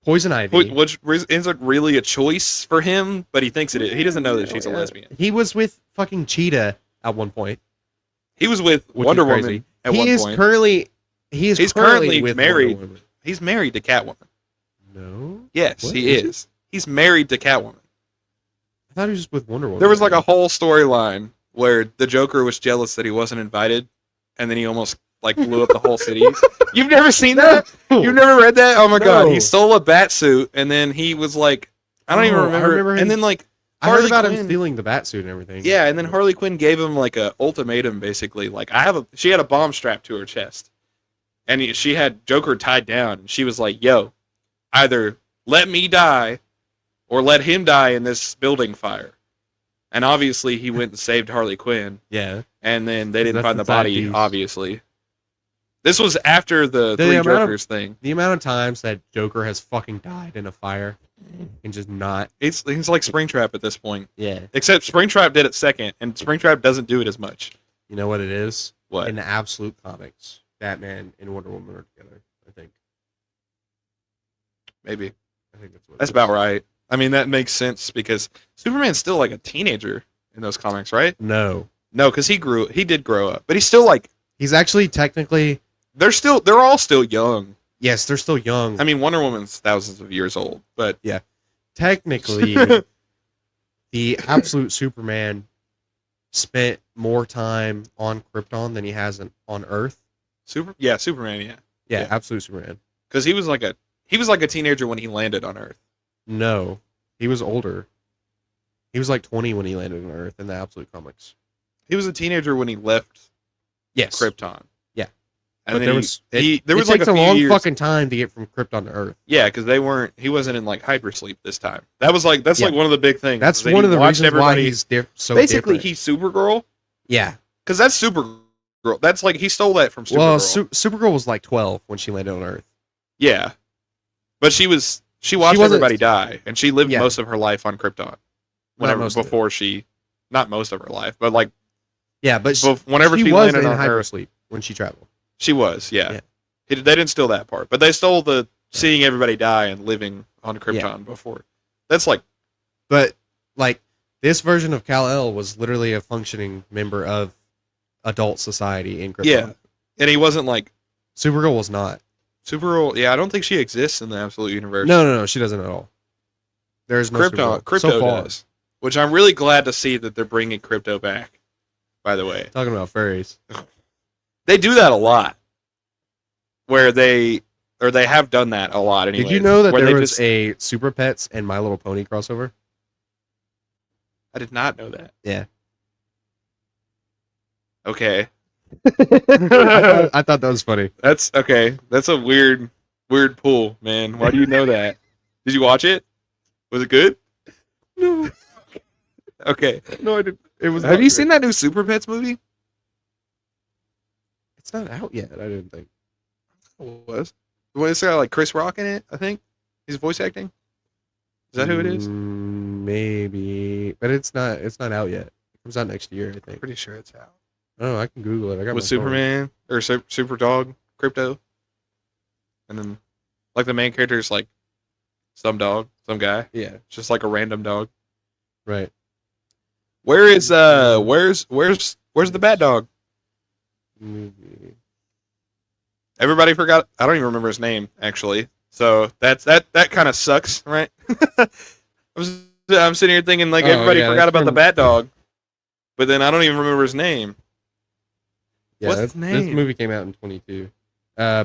Poison Ivy. which isn't really a choice for him, but he thinks it is. He doesn't know that she's a lesbian. He was with fucking Cheetah at one point. He was with Wonder Woman at one point. He's currently with married. Wonder Woman. He's married to Catwoman. No. Yes, What? he is. He's married to Catwoman. I thought he was just with Wonder Woman. There was like a whole storyline where the Joker was jealous that he wasn't invited, and then he almost like blew up the whole city. You've never seen that? You've never read that? Oh my god! He stole a bat suit, and then he was like, I don't even remember. I remember him. And then like I heard about him stealing the bat suit and everything. Yeah, and then Harley Quinn gave him like a ultimatum, basically. Like she had a bomb strapped to her chest, and she had Joker tied down, and she was like, "Yo, either let me die, or let him die in this building fire." And obviously, he went and saved Harley Quinn. Yeah. And then they didn't find the body. Obviously, this was after the three Jokers thing. The amount of times that Joker has fucking died in a fire and just not. He's like Springtrap at this point. Yeah. Except Springtrap did it second, and Springtrap doesn't do it as much. You know what it is? What? In the absolute comics, Batman and Wonder Woman are together, I think. Maybe. I think that's what That's about right. I mean, that makes sense because Superman's still like a teenager in those comics, right? No, because he did grow up, but he's still like. He's actually technically. They're all still young. Yes, they're still young. I mean, Wonder Woman's thousands of years old, but yeah, technically, the absolute Superman spent more time on Krypton than he has on Earth. Superman, yeah, absolute Superman. Because he was like a teenager when he landed on Earth. No, he was older. He was like 20 when he landed on Earth in the absolute comics. He was a teenager when he left. Yes, Krypton. Yeah, and but there was like a long fucking time to get from Krypton to Earth. Yeah, because he wasn't in like hypersleep this time. That's like one of the big things. That's one of the reasons why he's so basically different. He's Supergirl. Yeah, because that's Supergirl. That's like he stole that from Supergirl. Well, Supergirl was like 12 when she landed on Earth. Yeah, but she watched everybody die, and she lived most of her life on Krypton. Not most of her life, but like. Yeah, but whenever she was landed in on hypersleep when she traveled. She was, yeah. They didn't steal that part, but they stole the seeing everybody die and living on Krypton before. That's like, but like this version of Kal-El was literally a functioning member of adult society in Krypton. Yeah, and he wasn't like Supergirl was not. Supergirl, yeah, I don't think she exists in the Absolute Universe. No, she doesn't at all. There's no Krypto does, which I'm really glad to see that they're bringing Krypto back. By the way, talking about furries, they do that a lot. Where they have done that a lot. Anyway, did you know that there was a Super Pets and My Little Pony crossover? I did not know that. Yeah. Okay. I thought that was funny. That's okay. That's a weird pull, man. Why do you know that? Did you watch it? Was it good? No. Okay. No, I didn't. It was. Have you seen that new Super Pets movie? It's not out yet. I didn't think. It was. It's got like Chris Rock in it. I think he's voice acting. Is that who it is? Maybe, but it's not. It's not out yet. It comes out next year. I think. Pretty sure it's out. Oh, I can Google it. I got with Superman or Super Dog, Krypto, and then like the main character is like some dog, some guy. Yeah, just like a random dog. Right. Where's the Bat Dog? Movie. Everybody forgot. I don't even remember his name actually. So that kind of sucks, right? I'm sitting here thinking like everybody forgot about the Bat Dog, but then I don't even remember his name. Yeah, What's his name? This movie came out in 22. I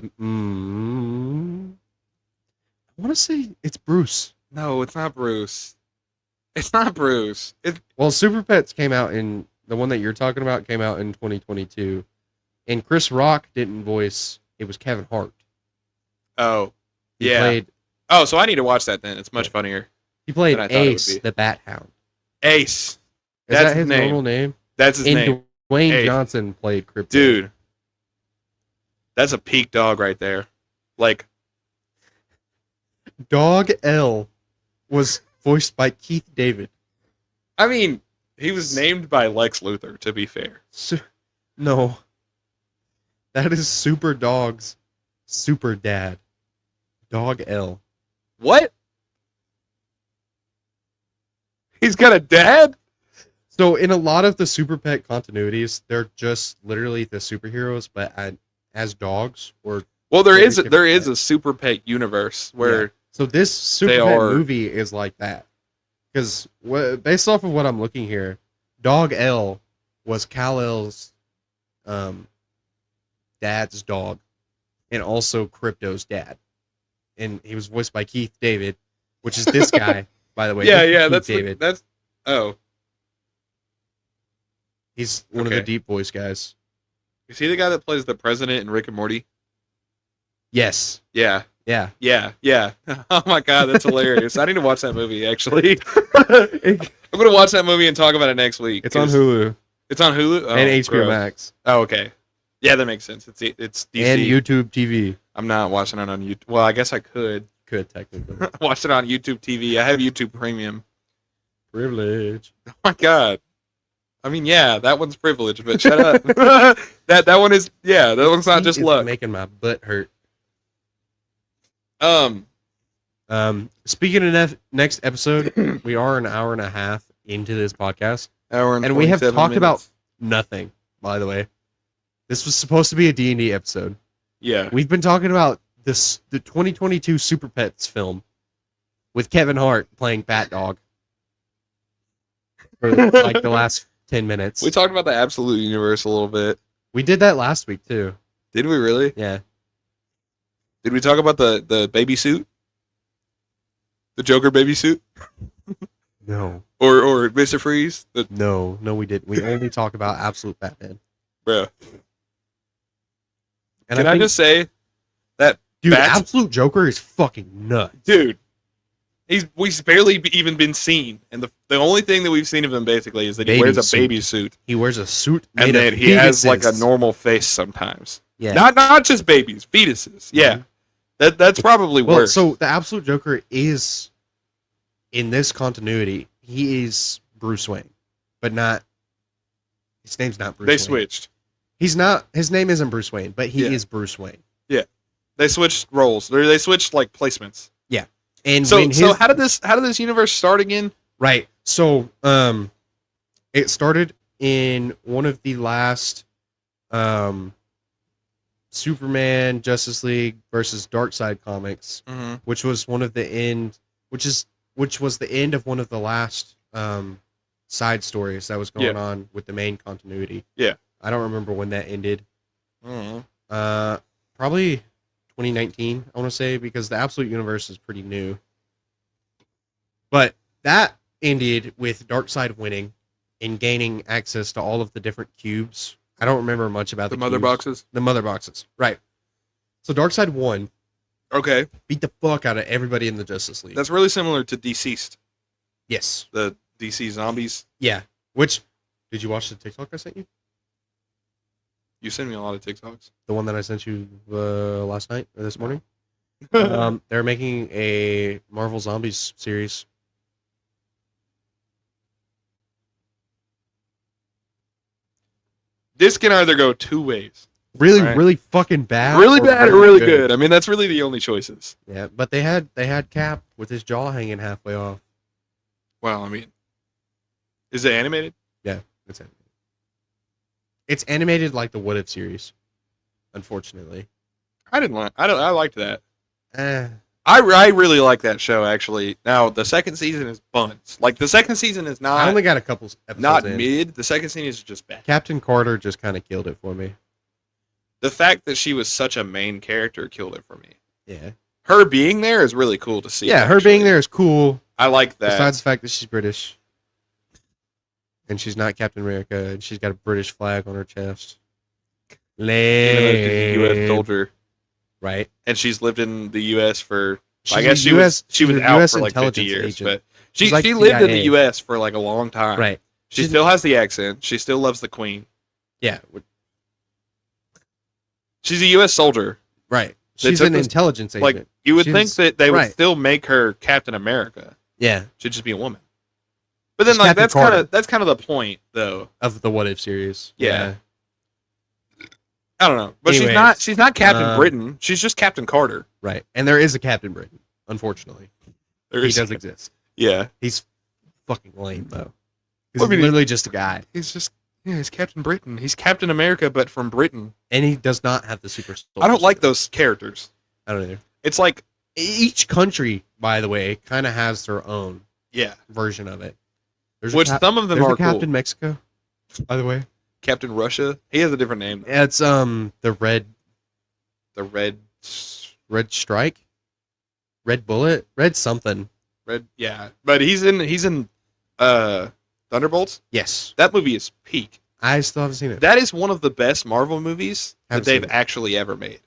want to say it's Bruce. No, it's not Bruce. It's not Bruce. Well, Super Pets came out in the one that you're talking about came out in 2022, and Chris Rock didn't voice. It was Kevin Hart. Oh, he played. Oh, so I need to watch that then. It's much funnier. He played Ace, the Bat Hound. Ace. Is that his normal name? That's his name. Dwayne Ace. Johnson played Crypto. Dude, that's a peak dog right there. Like, Dog L was voiced by Keith David. I mean, he was named by Lex Luthor, to be fair. No. That is Super Dog's Super Dad. Dog L. What? He's got a dad? So in a lot of the Super Pet continuities, they're just literally the superheroes, but as dogs or. Well, there is a Super Pet universe where. Yeah. So this Super Pet movie is like that, because based off of what I'm looking here, Dog L was Kal-El's dad's dog, and also Crypto's dad, and he was voiced by Keith David, which is this guy, by the way. Yeah, that's David. He's one of the deep voice guys. Is he the guy that plays the president in Rick and Morty? Yes. Yeah. Yeah. Oh my god, that's hilarious. I need to watch that movie, actually. I'm going to watch that movie and talk about it next week. It's on Hulu. It's on Hulu? Oh, and HBO Max. Oh, okay. Yeah, that makes sense. It's DC. And YouTube TV. I'm not watching it on YouTube. Well, I guess I could. Could, technically. Watch it on YouTube TV. I have YouTube Premium. Privilege. Oh my god. I mean, yeah, that one's privilege, but shut up. that one is, that one's not just luck. Making my butt hurt. Speaking of next episode, we are an hour and a half into this podcast. And we have talked about nothing, by the way. This was supposed to be a D&D episode. Yeah. We've been talking about the 2022 Super Pets film with Kevin Hart playing Bat Dog for like the last 10 minutes. We talked about the Absolute Universe a little bit. We did that last week, too. Did we really? Yeah. Did we talk about the baby suit? The Joker baby suit? No. Or Mr. Freeze? No, we didn't. We only talk about Absolute Batman. Bruh. And Can I just say that Absolute Joker is fucking nuts. Dude. We've barely even been seen, and the only thing that we've seen of him basically is that he wears a baby suit. He wears a suit and that he has like a normal face sometimes. Yeah. Not just babies, fetuses. Yeah. That's probably worse. So the Absolute Joker is, in this continuity, he is Bruce Wayne, but not. His name's not Bruce Wayne. They switched. He's not. His name isn't Bruce Wayne, but he is Bruce Wayne. Yeah, they switched roles. They switched like placements. Yeah, and so how did this universe start again? Right. So it started in one of the last Superman Justice League versus Darkseid comics, which was one of the end, which was the end of one of the last side stories that was going on with the main continuity. Yeah, I don't remember when that ended. Probably 2019, I want to say, because the Absolute Universe is pretty new. But that ended with Darkseid winning and gaining access to all of the different cubes. I don't remember much about the mother cubes. boxes. The mother boxes, right? So Darkseid won. Okay. Beat the fuck out of everybody in the Justice League. That's really similar to Deceased. Yes. The DC zombies. Yeah. Which, did you watch the TikTok I sent you? You send me a lot of TikToks. The one that I sent you last night or this morning? They're making a Marvel Zombies series. This can either go two ways. Really fucking bad. Really bad or really good. I mean, that's really the only choices. Yeah, but they had Cap with his jaw hanging halfway off. Well, I mean, is it animated? Yeah, it's animated. It's animated like the What If series. Unfortunately, I liked that. I really like that show, actually. Now, the second season is buns. Like, the second season is not... I only got a couple episodes not in. Mid. The second season is just bad. Captain Carter just kind of killed it for me. the fact that she was such a main character killed it for me. Yeah. Her being there is really cool to see. Yeah, actually. her being there is cool. I like that. Besides the fact that she's British. And she's not Captain America, and she's got a British flag on her chest. Even though she's a U.S. soldier. Right. And she's lived in the U.S. for... She's I guess she was out US for like 50 years. agent. But she like lived in the CIA. U.S. for like a long time. Right. She still has the accent. She still loves the Queen. Yeah. She's a U.S. soldier. Right. She's an intelligence agent. Like, you would think that they would still make her Captain America. Yeah. She'd just be a woman. But then, like, that's kind of the point, though, of the What If series. Yeah. I don't know, but anyways, she's not Captain Britain. She's just Captain Carter. Right, and there is a Captain Britain. Unfortunately, he does exist. Yeah, he's fucking lame though. He's literally just a guy. He's Captain Britain. He's Captain America, but from Britain. And he does not have the super. I don't like those characters. I don't either. It's like each country, by the way, kind of has their own version of it. Which some of them are Captain cool. Mexico, by the way. Captain Russia. He has a different name. Yeah, it's the red strike, red bullet, red something. Red, yeah. But he's in Thunderbolts. Yes, that movie is peak. I still haven't seen it. That is one of the best Marvel movies that they've actually ever made.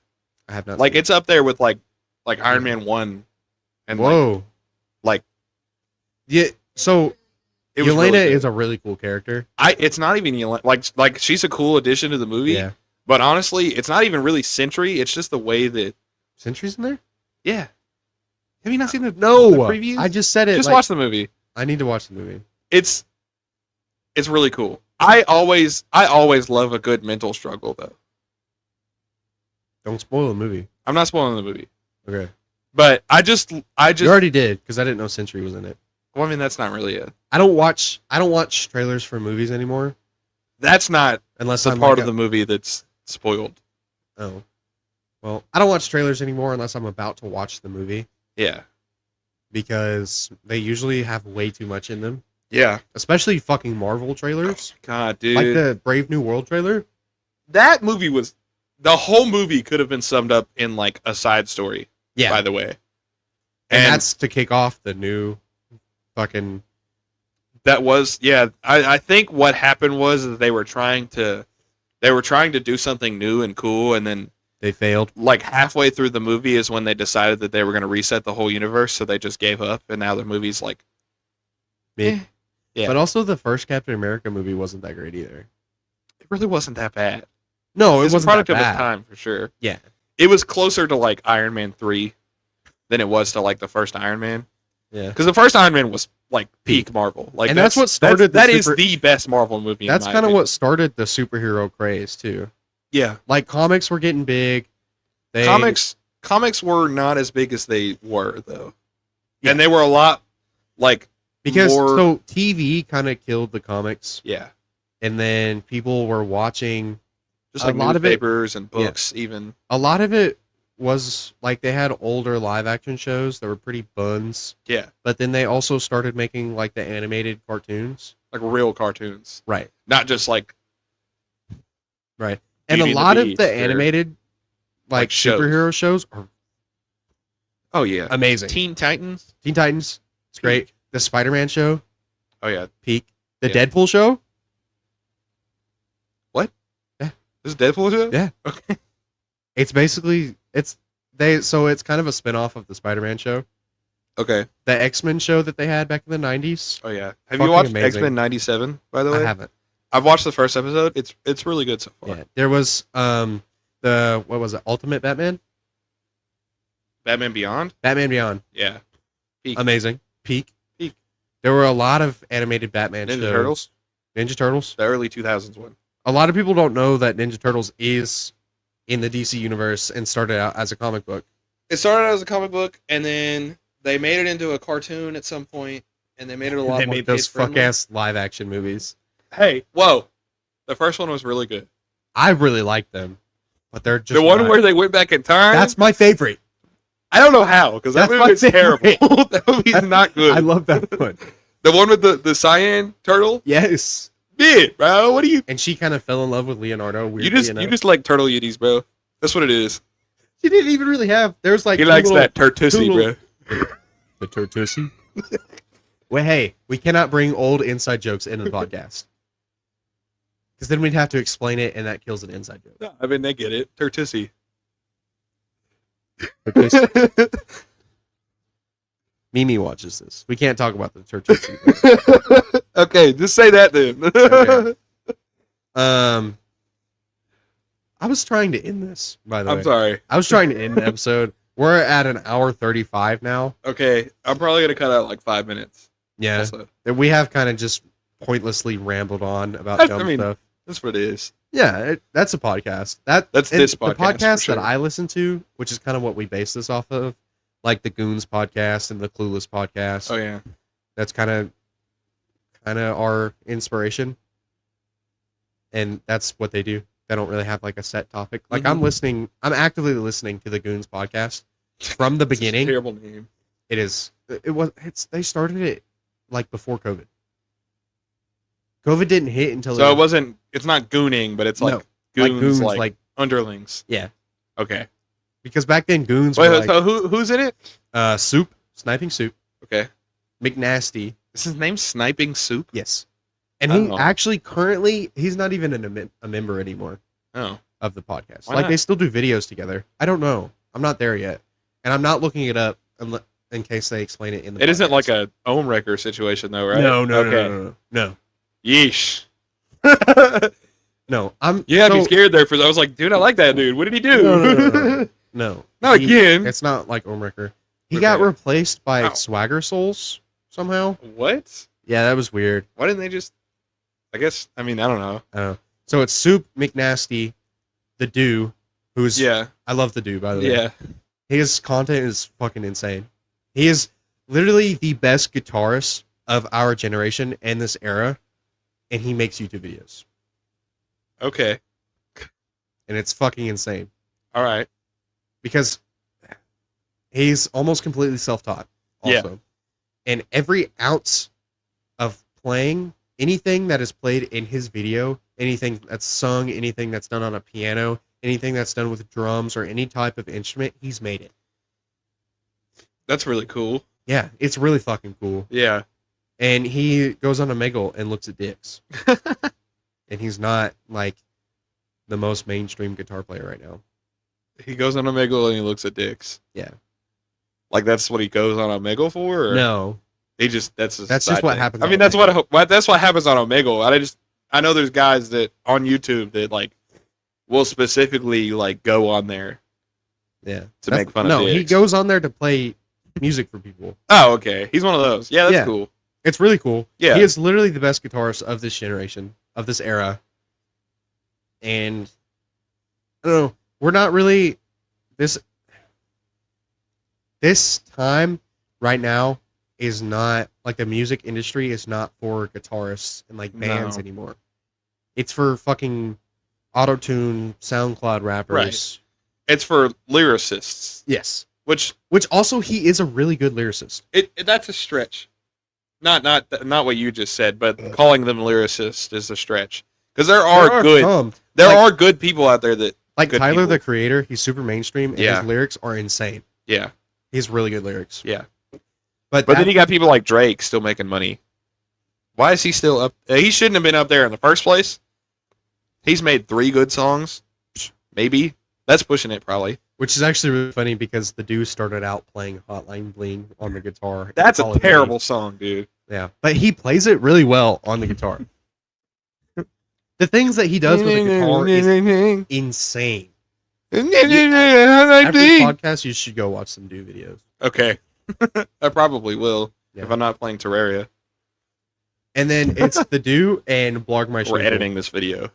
I have not. Like it's up there with like Iron Man 1 and whoa, like yeah. So Yelena really is a really cool character. It's not even Yelena. Like she's a cool addition to the movie. Yeah. But honestly, it's not even really Sentry. It's just the way that Sentry's in there. Yeah. Have you not seen the previews? I just said it. Just watch the movie. I need to watch the movie. It's really cool. I always love a good mental struggle though. Don't spoil the movie. I'm not spoiling the movie. Okay. But I just You already did because I didn't know Sentry was in it. Well, I mean that's not really it. I don't watch trailers for movies anymore. That's not unless the part of the movie that's spoiled. Oh. Well, I don't watch trailers anymore unless I'm about to watch the movie. Yeah. Because they usually have way too much in them. Yeah. Especially fucking Marvel trailers. God, dude. Like the Brave New World trailer. That movie was... The whole movie could have been summed up in, like, a side story. Yeah. By the way. And that's to kick off the new fucking... That was... Yeah, I think what happened was that they were trying to do something new and cool, and then... They failed. Like, halfway through the movie is when they decided that they were going to reset the whole universe, so they just gave up, and now the movie's, like... Mid. Yeah. But also the first Captain America movie wasn't that great either. It really wasn't that bad. No, it wasn't a product that bad. of its time, for sure. Yeah. It was closer to, like, Iron Man 3 than it was to, like, the first Iron Man. Yeah. Because the first Iron Man was, like, peak Marvel. Like, and that's what started That is the best Marvel movie. That's kind of what started the superhero craze, too. Yeah. Like, comics were getting big. Comics were not as big as they were, though. Yeah. And they were a lot, like... Because, so, TV kind of killed the comics. Yeah. And then people were watching... Just like newspapers and books, even. A lot of it was, like, they had older live-action shows that were pretty buns. Yeah. But then they also started making, like, the animated cartoons. Like, real cartoons. Right. Not just, like... Right. And a lot of the animated, like superhero shows are... Oh, yeah. Amazing. Teen Titans. It's great. The Spider-Man show. Oh, yeah. Peak. The Deadpool show. What? Yeah. This is Deadpool show? Yeah. Okay. It's basically... So it's kind of a spin-off of the Spider-Man show. Okay. The X-Men show that they had back in the 90s. Oh, yeah. Have you watched X-Men 97, by the way? I haven't. I've watched the first episode. It's really good so far. Yeah. There was what was it? Ultimate Batman? Batman Beyond? Batman Beyond. Yeah. Peak. Amazing. Peak. There were a lot of animated Batman shows. Turtles? Ninja Turtles? The early 2000s one. A lot of people don't know that Ninja Turtles is in the DC universe and started out as a comic book. It started out as a comic book, and then they made it into a cartoon at some point, and they made it a lot more They made those fuck-ass live-action movies. Hey, whoa. The first one was really good. I really liked them, but they're just... The one where they went back in time? That's my favorite. I don't know how, because that movie is terrible. That movie's not good. I love that one. The one with the cyan turtle? Yes. bit, bro. What are you? And she kind of fell in love with Leonardo. You just like turtle yiddies, bro. That's what it is. She didn't even really have. There's like he likes that turtussi, bro. The turtussi. Well, hey, we cannot bring old inside jokes into the podcast because then we'd have to explain it, and that kills an inside joke. No, I mean, they get it. Turtussi. Mimi watches this. We can't talk about the turtussi. Okay, just say that then. Okay. I was trying to end this, by the way. I'm sorry. I was trying to end the episode. We're at an hour 35 now. Okay, I'm probably going to cut out like 5 minutes. Yeah. Also. We have kind of just pointlessly rambled on about dumb stuff. That's what it is. Yeah, that's a podcast. That's this podcast. The podcast sure. that I listen to, which is kind of what we base this off of, like the Goons podcast and the Clueless podcast. Oh, yeah. That's kind of our inspiration. And that's what they do. They don't really have like a set topic. Like I'm actively listening to the Goons podcast from the beginning. It's a terrible name. It is. They started it like before COVID. COVID didn't hit until. So it's not gooning, but it's like goons, like underlings. Yeah. Okay. Because back then goons. Wait, were so who's in it? Soup, Sniping Soup. Okay. McNasty. Is his name Sniping Soup? Yes. And he actually currently he's not even a member anymore. Oh. Of the podcast. Why like not? they still do videos together. I don't know. I'm not there yet, and I'm not looking it up in case they explain it in the. It podcast. isn't like a Ohmwrecker situation though, right? No. Yeesh. No, I'm. You had me scared there I was like, dude, I like that dude. What did he do? No. Not again. It's not like Ohmwrecker. He got replaced by Swagger Souls somehow. What? Yeah, that was weird. Why didn't they just? I guess. I mean, I don't know. So it's Soup, McNasty, the Do, who's I love the Do, by the way. Yeah. His content is fucking insane. He is literally the best guitarist of our generation and this era, and he makes YouTube videos. Okay. And it's fucking insane. All right. Because he's almost completely self-taught also. Yeah. And every ounce of playing anything that is played in his video, anything that's sung, anything that's done on a piano, anything that's done with drums or any type of instrument, he's made it. That's really cool. Yeah, it's really fucking cool. Yeah. And he goes on Omegle and looks at dicks. And he's not like the most mainstream guitar player right now. He goes on Omegle and he looks at dicks. Yeah. Like that's what he goes on Omegle for? Or? No. He just that's just what happens. I mean, that's what happens on Omegle. I know there's guys that on YouTube that like will specifically like go on there. Yeah. To make fun of dicks. No, he goes on there to play music for people. Oh, okay. He's one of those. Yeah, that's cool. It's really cool. Yeah. He is literally the best guitarist of this generation, of this era. And I don't know, we're not really this time right now is not like the music industry is not for guitarists and like bands anymore. It's for fucking auto-tune SoundCloud rappers. Right. It's for lyricists. Yes. Which also he is a really good lyricist. That's a stretch. Not what you just said, but calling them lyricists is a stretch. Because there are good people out there that like Tyler the Creator. He's super mainstream, and his lyrics are insane. Yeah, he has really good lyrics. Yeah, but then you got people like Drake still making money. Why is he still up? He shouldn't have been up there in the first place. He's made 3 good songs, maybe. That's pushing it, probably. Which is actually really funny because the dude started out playing Hotline Bling on the guitar. That's a terrible song, dude. Yeah, but he plays it really well on the guitar. The things that he does with the guitar is insane. After the podcast, you should go watch some Do videos. Okay. I probably will if I'm not playing Terraria. And then it's the Do and Blog My Schnoople. We're editing this video.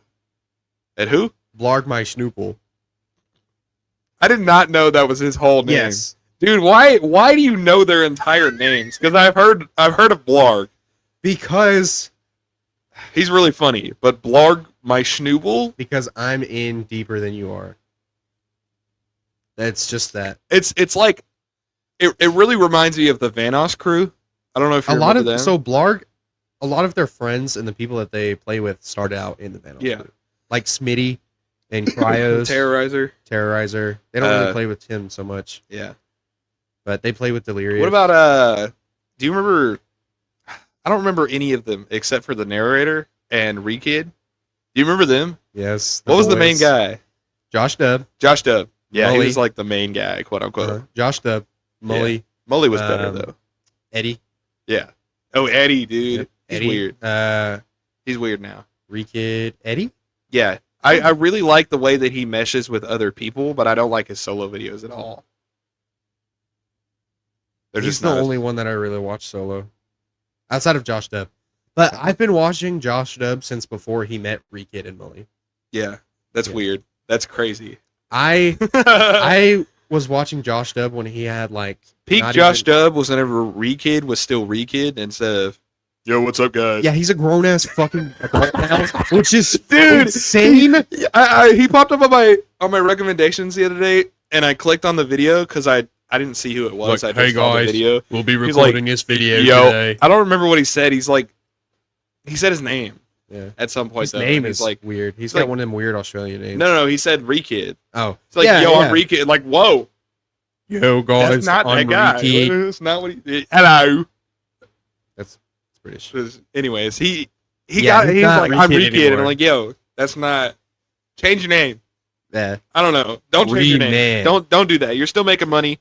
At who? Blog My Schnoople. I did not know that was his whole name. Yes. Dude, why do you know their entire names? Because I've heard of Blarg. Because he's really funny, but Blarg My Schnoople? Because I'm in deeper than you are. That's just that. It's like it really reminds me of the Vanoss crew. I don't know if you remember them. So Blarg, a lot of their friends and the people that they play with started out in the Vandals group. Like Smitty and Cryos. Terrorizer. They don't really play with Tim so much. Yeah. But they play with Delirious. What about, do you remember, I don't remember any of them except for the narrator and Rekid. Do you remember them? Yes. What was the main guy? Josh Dub. Yeah, Mully. He was like the main guy, quote unquote. Josh Dub. Mully. Yeah. Mully was better though. Eddie. Yeah. Oh, Eddie, dude. Yep. He's Eddie. Weird. He's weird now. Rekid. Eddie? Yeah. I really like the way that he meshes with other people, but I don't like his solo videos at all. He's the only one that I really watch solo. Outside of Josh Dub. But I've been watching Josh Dub since before he met Rekid and Mully. Yeah. That's weird. That's crazy. I was watching Josh Dub when he had like peak Josh Dub was whenever Rekid was still Rekid instead of yo, what's up, guys? Yeah, he's a grown ass fucking adult now, which is dude insane. He popped up on my recommendations the other day, and I clicked on the video because I didn't see who it was. Like, hey guys, video. We'll be recording this video today. I don't remember what he said. He said his name. Yeah. At some point, his name is like weird. He's got one of them weird Australian names. No. He said Rekid. Oh, it's like I'm Rekid. Like whoa. Yo guys, that's not that guy. Rekid. That's not what he. Hello. That's British. Anyways, he's like I'm Rekid, and I'm like yo, that's not. Change your name. Yeah. I don't know. Don't change your name. Don't do that. You're still making money.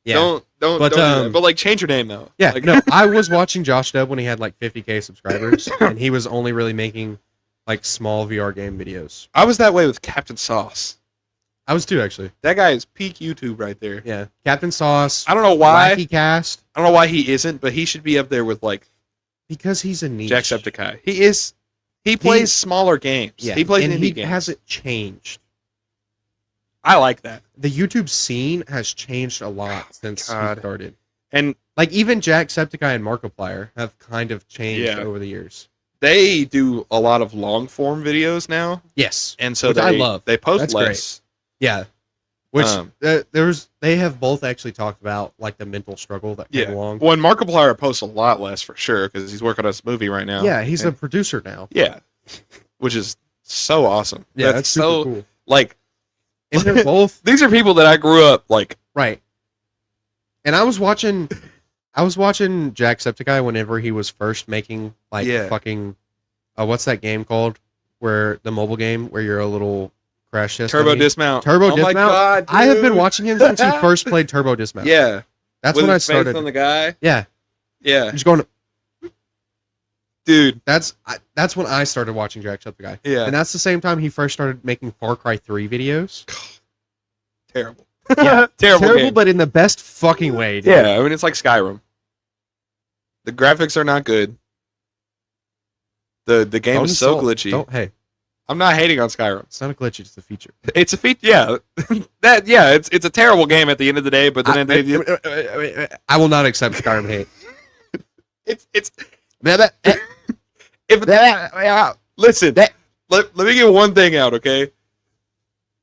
Yeah. Don't do that. But like change your name though. Yeah. Like, no, I was watching Josh Dub when he had like 50K subscribers, and he was only really making like small VR game videos. I was that way with Captain Sauce. I was too, actually. That guy is peak YouTube right there. Yeah. Captain Sauce. I don't know why. Wacky Cast. I don't know why he isn't, but he should be up there with like. Because he's a niche. Jacksepticeye. He is. He plays smaller games. Yeah. He plays indie games. He hasn't changed. I like that. The YouTube scene has changed a lot since he started. And like even Jacksepticeye and Markiplier have kind of changed over the years. They do a lot of long form videos now. Yes. And so I love. They post That's less. Great. Yeah. Which they have both actually talked about like the mental struggle that came along. Well, and Markiplier posts a lot less for sure because he's working on this movie right now. Yeah, he's a producer now. Yeah. Which is so awesome. Yeah, that's so cool. Like and they're both these are people that I grew up like right. And I was watching Jacksepticeye whenever he was first making like fucking what's that game called? Where the mobile game where you're a little crash test Turbo Dismount. Turbo Dismount. My God, dude. I have been watching him since he first played Turbo Dismount. Yeah. That's with when I his started. Face on the guy. Yeah. Yeah. Just going dude. That's when I started watching Jacksepticeye. Yeah. And that's the same time he first started making Far Cry 3 videos. Terrible. Yeah. Terrible game. But in the best fucking way, dude. Yeah, I mean it's like Skyrim. The graphics are not good. The game is so glitchy. Hey. I'm not hating on Skyrim. It's not a glitch, it's a feature. It's a feature, yeah. It's a terrible game at the end of the day, but then I will not accept Skyrim hate. Listen, let me get one thing out, okay?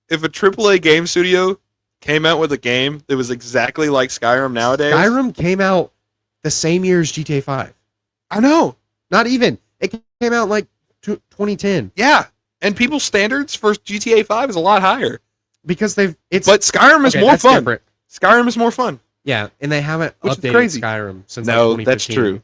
If a AAA game studio came out with a game that was exactly like Skyrim nowadays... Skyrim came out the same year as GTA 5. I know. Not even. It came out like 2010. Yeah. And people's standards for GTA 5 is a lot higher. Because but Skyrim is more fun. Different. Skyrim is more fun. Yeah, and they haven't updated Skyrim since like 2015. That's true.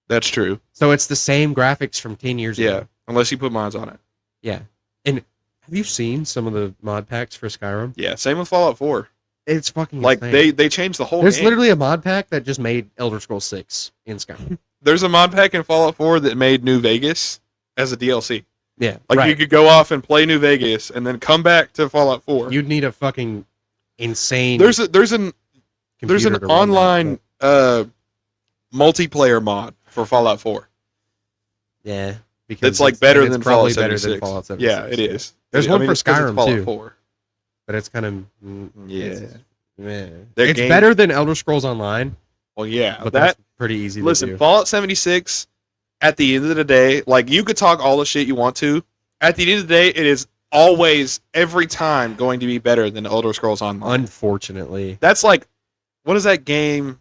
That's true. So it's the same graphics from 10 years ago. Yeah, unless you put mods on it. Yeah. And have you seen some of the mod packs for Skyrim? Yeah, same with Fallout 4. It's fucking like insane. They changed the whole There's game. Literally a mod pack that just made Elder Scrolls 6 in Skyrim. There's a mod pack in Fallout 4 that made New Vegas as a DLC. Yeah. Like you could go off and play New Vegas and then come back to Fallout 4. You'd need a fucking insane There's an online multiplayer mod for Fallout 4. Yeah. Because it's like better than Fallout 76. Better than Fallout 76. Yeah, it is. There's one for Skyrim too. 4. But it's kind of it's better than Elder Scrolls Online. Well, yeah, but that's pretty easy to do. Fallout 76 at the end of the day, like you could talk all the shit you want to. At the end of the day, it is always every time going to be better than Elder Scrolls Online. Unfortunately. That's like what is that game?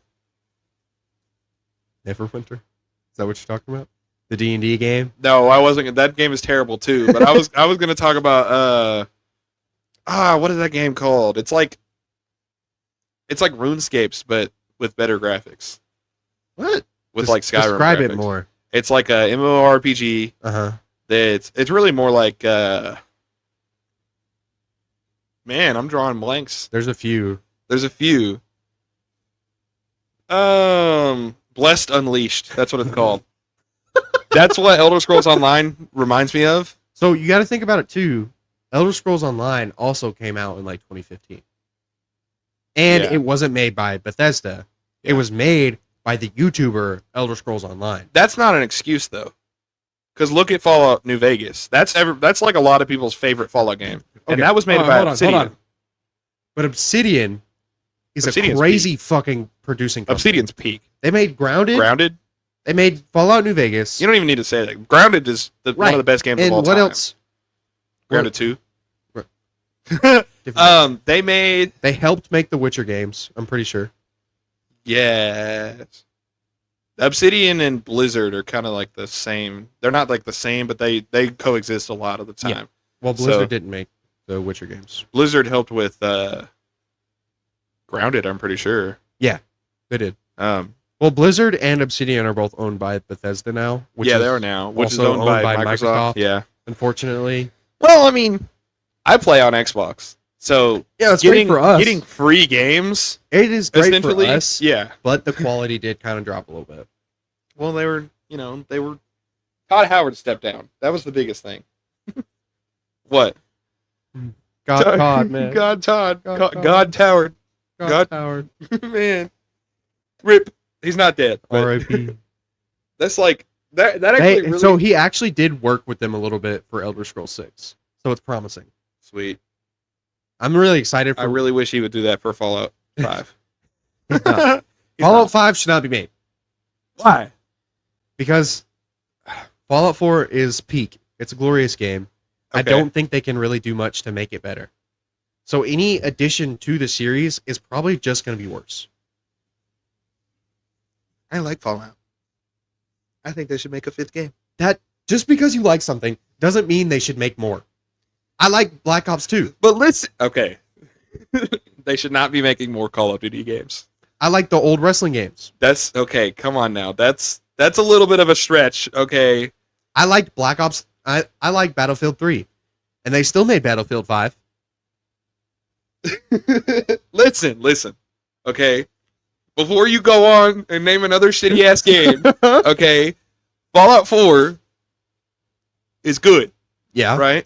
Neverwinter? Is that what you're talking about? The D&D game? No, I wasn't. That game is terrible too. But I was going to talk about what is that game called? It's like RuneScapes, but with better graphics. What? With like Skyrim Describe graphics. It more. It's like a MMORPG. It's really more like man, I'm drawing blanks. There's a few. Blessed Unleashed. That's what it's called. That's what Elder Scrolls Online reminds me of. So you got to think about it too. Elder Scrolls Online also came out in like 2015. And it wasn't made by Bethesda. Yeah. It was made by the YouTuber Elder Scrolls Online. That's not an excuse though. Because look at Fallout New Vegas. That's like a lot of people's favorite Fallout game. Okay. And that was made by Obsidian. Hold on. But Obsidian's a crazy fucking producing company. Obsidian's peak. They made Grounded. They made Fallout New Vegas. You don't even need to say that. Grounded is one of the best games of all time. And what else? Grounded 2. They helped make the Witcher games, I'm pretty sure. Yes. Obsidian and Blizzard are kind of like the same. They're not like the same, but they coexist a lot of the time. Yeah. Well, Blizzard didn't make the Witcher games. Blizzard helped with Grounded, I'm pretty sure. Yeah, they did. Well, Blizzard and Obsidian are both owned by Bethesda now. They are now. Which is owned by Microsoft. Yeah. Unfortunately. Well, I mean, I play on Xbox. So yeah, it's great for us. Getting free games. It is great for us. Yeah. But the quality did kind of drop a little bit. Well, they were Todd Howard stepped down. That was the biggest thing. What? Todd, man. God Howard. God Howard. Man. RIP. He's not dead. R.I.P. That's like that actually really... So he actually did work with them a little bit for Elder Scrolls 6. So it's promising. Sweet. I'm really excited. I really wish he would do that for Fallout 5. Fallout 5 should not be made. Why? Because Fallout 4 is peak. It's a glorious game. Okay. I don't think they can really do much to make it better. So any addition to the series is probably just going to be worse. I like Fallout. I think they should make a 5th game. That just because you like something doesn't mean they should make more. I like Black Ops 2. But listen, okay. They should not be making more Call of Duty games. I like the old wrestling games. That's okay, come on now. That's a little bit of a stretch, okay. I liked Black Ops. I like Battlefield 3. And they still made Battlefield 5. Listen. Okay. Before you go on and name another shitty ass game, okay, Fallout 4 is good. Yeah. Right?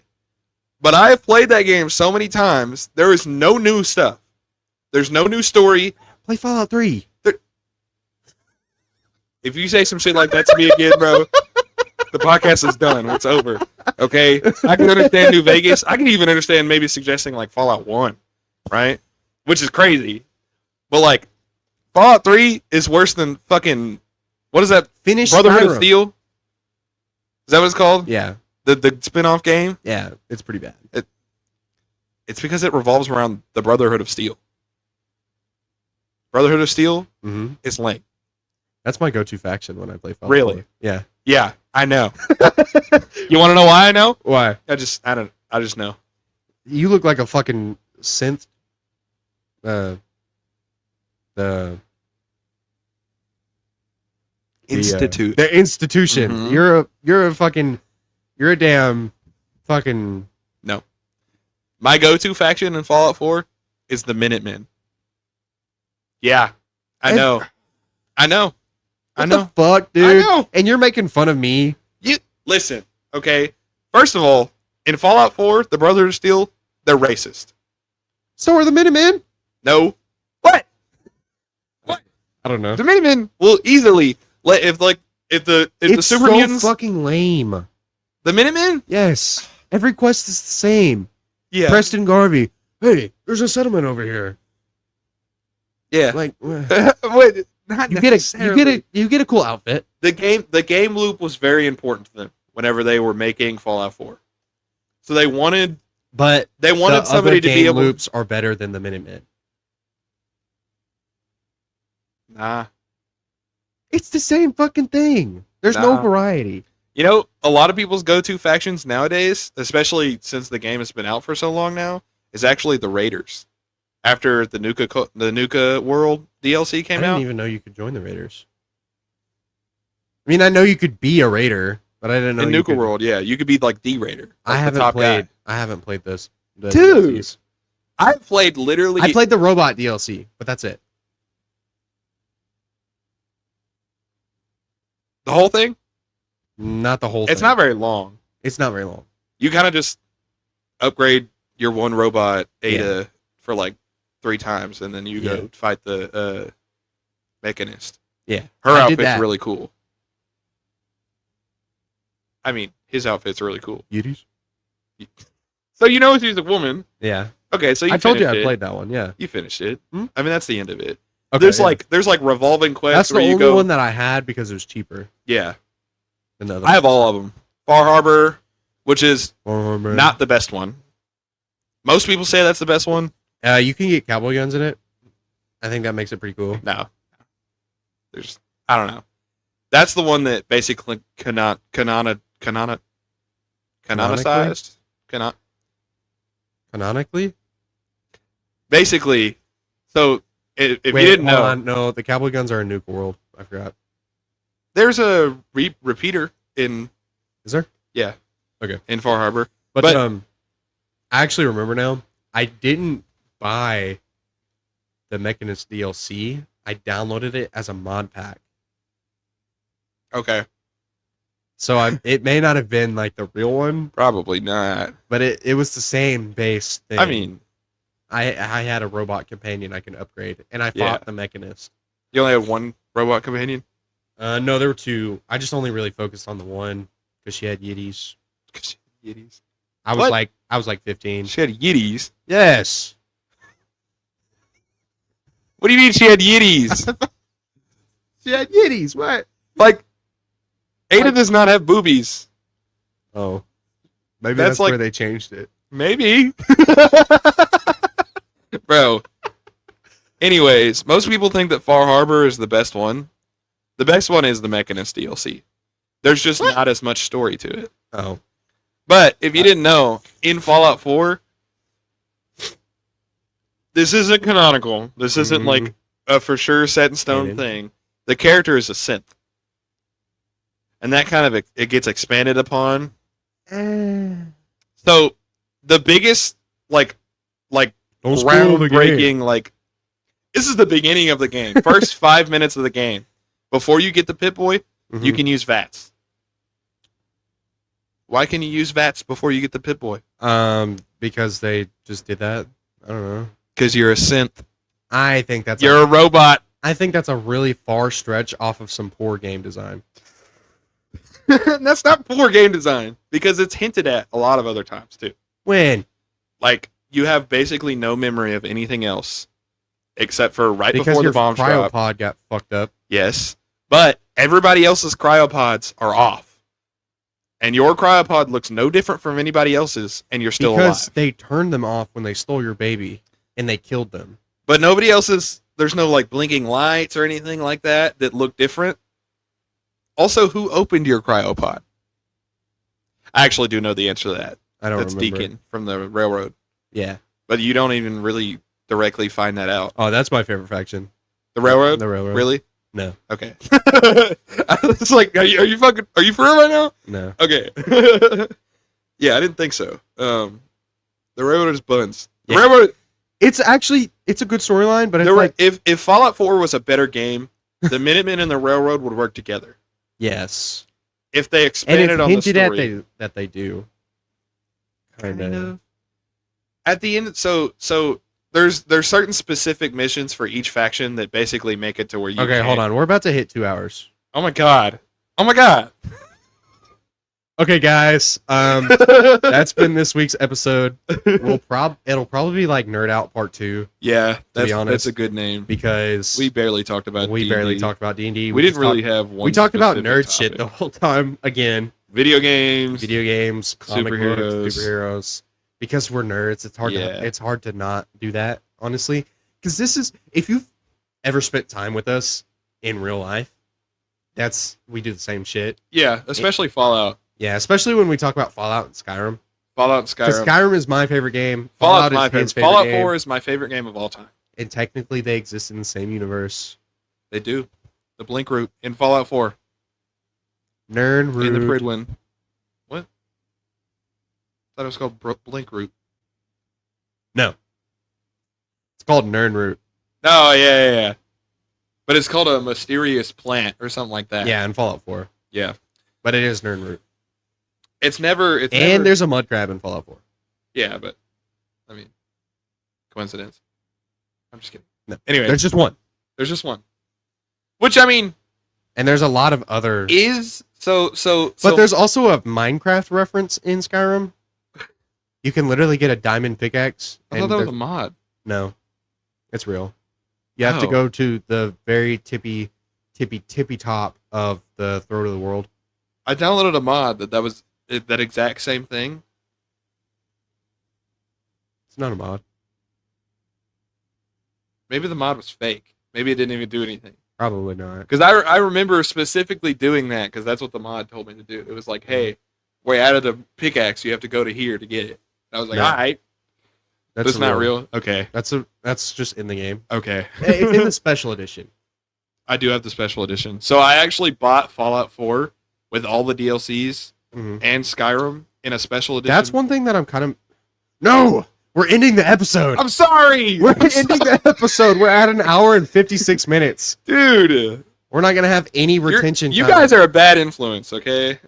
But I have played that game so many times, there is no new stuff. There's no new story. Play Fallout 3. If you say some shit like that to me again, bro, the podcast is done. It's over. Okay? I can understand New Vegas. I can even understand maybe suggesting like Fallout 1, right? Which is crazy. But like, Fallout 3 is worse than fucking, what is that? Finish Brotherhood of Steel? Is that what it's called? Yeah. The spin-off game? Yeah, it's pretty bad. It's because it revolves around the Brotherhood of Steel. Brotherhood of Steel is lame. That's my go-to faction when I play Fallout 4. Really? Yeah. Yeah, I know. You want to know why I know? Why? I just know. You look like a fucking synth. The Institute. The institution. Mm-hmm. You're a damn fucking... No. My go-to faction in Fallout 4 is the Minutemen. Yeah. I know. What the fuck, dude? I know. And you're making fun of me. Listen, okay? First of all, in Fallout 4, the Brotherhood of Steel, they're racist. So are the Minutemen? No. What? I don't know. The Minutemen will easily... If the super mutants... fucking lame. The Minutemen? Yes. Every quest is the same. Yeah. Preston Garvey. Hey, there's a settlement over here. Yeah. Like, wait, not you get a cool outfit. The game loop was very important to them whenever they were making Fallout 4. So they wanted somebody to be able. Loops are better than the Minutemen. Nah. It's the same fucking thing. There's no variety. You know, a lot of people's go-to factions nowadays, especially since the game has been out for so long now, is actually the Raiders. After the Nuka World DLC came out. I didn't even know you could join the Raiders. I mean, I know you could be a Raider, but I didn't know in Nuka World. Yeah, you could be like the Raider. Like I haven't played this. Dude, DLCs. I've played literally. I played the robot DLC, but that's it. The whole thing? Not the whole thing. It's not very long. It's not very long. You kind of just upgrade your one robot Ada for like 3 times, and then you go fight the Mechanist. Yeah. Her outfit's really cool. I mean, his outfit's really cool. Yetis? So you know she's a woman. Yeah. Okay, so I told you I played that one, yeah. You finished it. I mean, that's the end of it. Okay, there's like revolving quests. That's the only one that I had because it was cheaper. Yeah. I have all of them. Far Harbor, which is not the best one. Most people say that's the best one. You can get cowboy guns in it. I think that makes it pretty cool. No. I don't know. That's the one that basically canonicized. Canonically? Basically, so if you didn't know. No, the cowboy guns are in Nuka World. I forgot. There's a repeater in... Is there? Yeah. Okay. In Far Harbor. But I actually remember now, I didn't buy the Mechanist DLC. I downloaded it as a mod pack. Okay. So it may not have been like the real one. Probably not. But it was the same base thing. I mean... I had a robot companion I can upgrade, and I fought the Mechanist. You only had one robot companion? No, there were 2. I just only really focused on the one because she had Yetis. I was like 15. She had Yetis? Yes. What do you mean she had Yetis? She had Yetis. What? Like, Ada does not have boobies. Oh, maybe that's where they changed it. Maybe. Bro. Anyways, most people think that Far Harbor is the best one. The best one is the Mechanist DLC. There's just not as much story to it. Oh. But if you didn't know, in Fallout 4, this isn't canonical. This isn't like a for sure set in stone thing. The character is a synth. And that kind of it gets expanded upon. So the biggest like groundbreaking like this is the beginning of the game. First 5 minutes of the game. Before you get the Pip-Boy, you can use VATS. Why can you use VATS before you get the Pip-Boy? Because they just did that. I don't know. Because you're a synth. I think that's you're a robot. I think that's a really far stretch off of some poor game design. That's not poor game design because it's hinted at a lot of other times too. When? Like you have basically no memory of anything else except for before the bomb drop. Cryopod got fucked up. Yes, but everybody else's cryopods are off, and your cryopod looks no different from anybody else's, and you're still alive. Because they turned them off when they stole your baby, and they killed them. But nobody else's. There's no like blinking lights or anything like that look different. Also, who opened your cryopod? I actually do know the answer to that. I don't remember. That's Deacon from the railroad. Yeah. But you don't even really directly find that out. Oh, that's my favorite faction. The railroad? The railroad. Really? No. Okay. It's like, are you for real right now? No. Okay. Yeah, I didn't think so. The railroad is buns. The railroad. It's a good storyline, but it's like if Fallout 4 was a better game, the Minutemen and the railroad would work together. Yes. If they expanded on the story. And it's hinted at that they do. Kind of. At the end, so there's certain specific missions for each faction that basically make it to where you Okay, hold on. We're about to hit 2 hours. Oh my god. Oh my god. Okay, guys. That's been this week's episode. It'll probably be like Nerd Out Part 2. Yeah, be honest, that's a good name because we barely talked about D&D. We didn't really have one. We talked about nerd topic. shit the whole time. Again, video games, comic books, superheroes. Because we're nerds, it's hard to not do that, honestly. Because this is, if you've ever spent time with us in real life, we do the same shit. Yeah, especially Fallout. Yeah, especially when we talk about Fallout and Skyrim. Fallout and Skyrim. Because Skyrim is my favorite game. Fallout is my favorite. Fallout 4 is my favorite game of all time. And technically, they exist in the same universe. They do. The Blink route in Fallout 4. Nern route. In the Pridwin. What? I thought it was called Blink route. No. It's called Nern route. Oh, yeah. But it's called a mysterious plant or something like that. Yeah, in Fallout 4. Yeah. But it is Nern route. And there's a mud crab in Fallout 4. Yeah, but I mean, coincidence. I'm just kidding. No. Anyway, there's just one. Which I mean, and there's a lot of other But there's also a Minecraft reference in Skyrim. You can literally get a diamond pickaxe. I thought that was a mod. No, it's real. You have to go to the very tippy top of the throat of the world. I downloaded a mod that was that exact same thing. It's not a mod. Maybe the mod was fake. Maybe it didn't even do anything. Probably not. Because I remember specifically doing that because that's what the mod told me to do. It was like, hey, we added a pickaxe. You have to go to here to get it. And I was like, all right. That's not real. Okay. That's just in the game. Okay. It's in the special edition. I do have the special edition. So I actually bought Fallout 4 with all the DLCs and Skyrim in a special edition. That's one thing that I'm kind of... No! We're ending the episode. I'm sorry! We're ending the episode. We're at 1 hour and 56 minutes. Dude! We're not going to have any retention time. You guys are a bad influence, okay?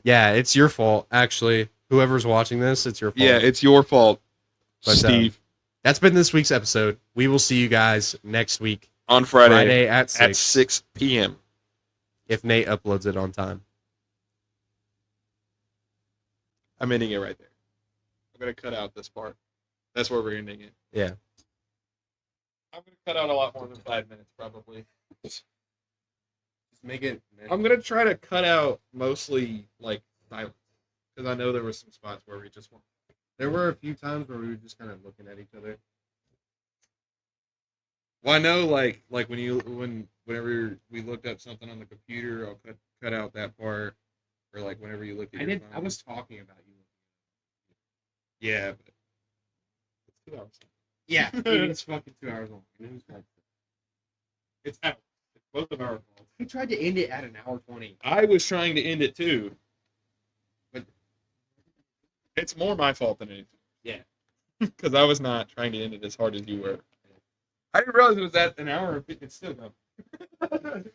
Yeah, it's your fault, actually. Whoever's watching this, it's your fault. Yeah, it's your fault, Steve. That's been this week's episode. We will see you guys next week. On Friday at 6 p.m. If Nate uploads it on time. I'm ending it right there. I'm going to cut out this part. That's where we're ending it. Yeah. I'm going to cut out a lot more than 5 minutes, probably. Just make it... I'm going to try to cut out mostly, like, silence. Because I know there were some spots where we just... There were a few times where we were just kind of looking at each other. Well, I know, like whenever we looked up something on the computer, I'll cut out that part, or like whenever you looked at your phone. I was talking about you. Yeah, but it's 2 hours. Yeah, it's fucking 2 hours long. It's out. It's both of our fault. We tried to end it at 1 hour 20. I was trying to end it too, but it's more my fault than anything. Yeah, because I was not trying to end it as hard as you were. I didn't realize it was at 1 hour. It's still going.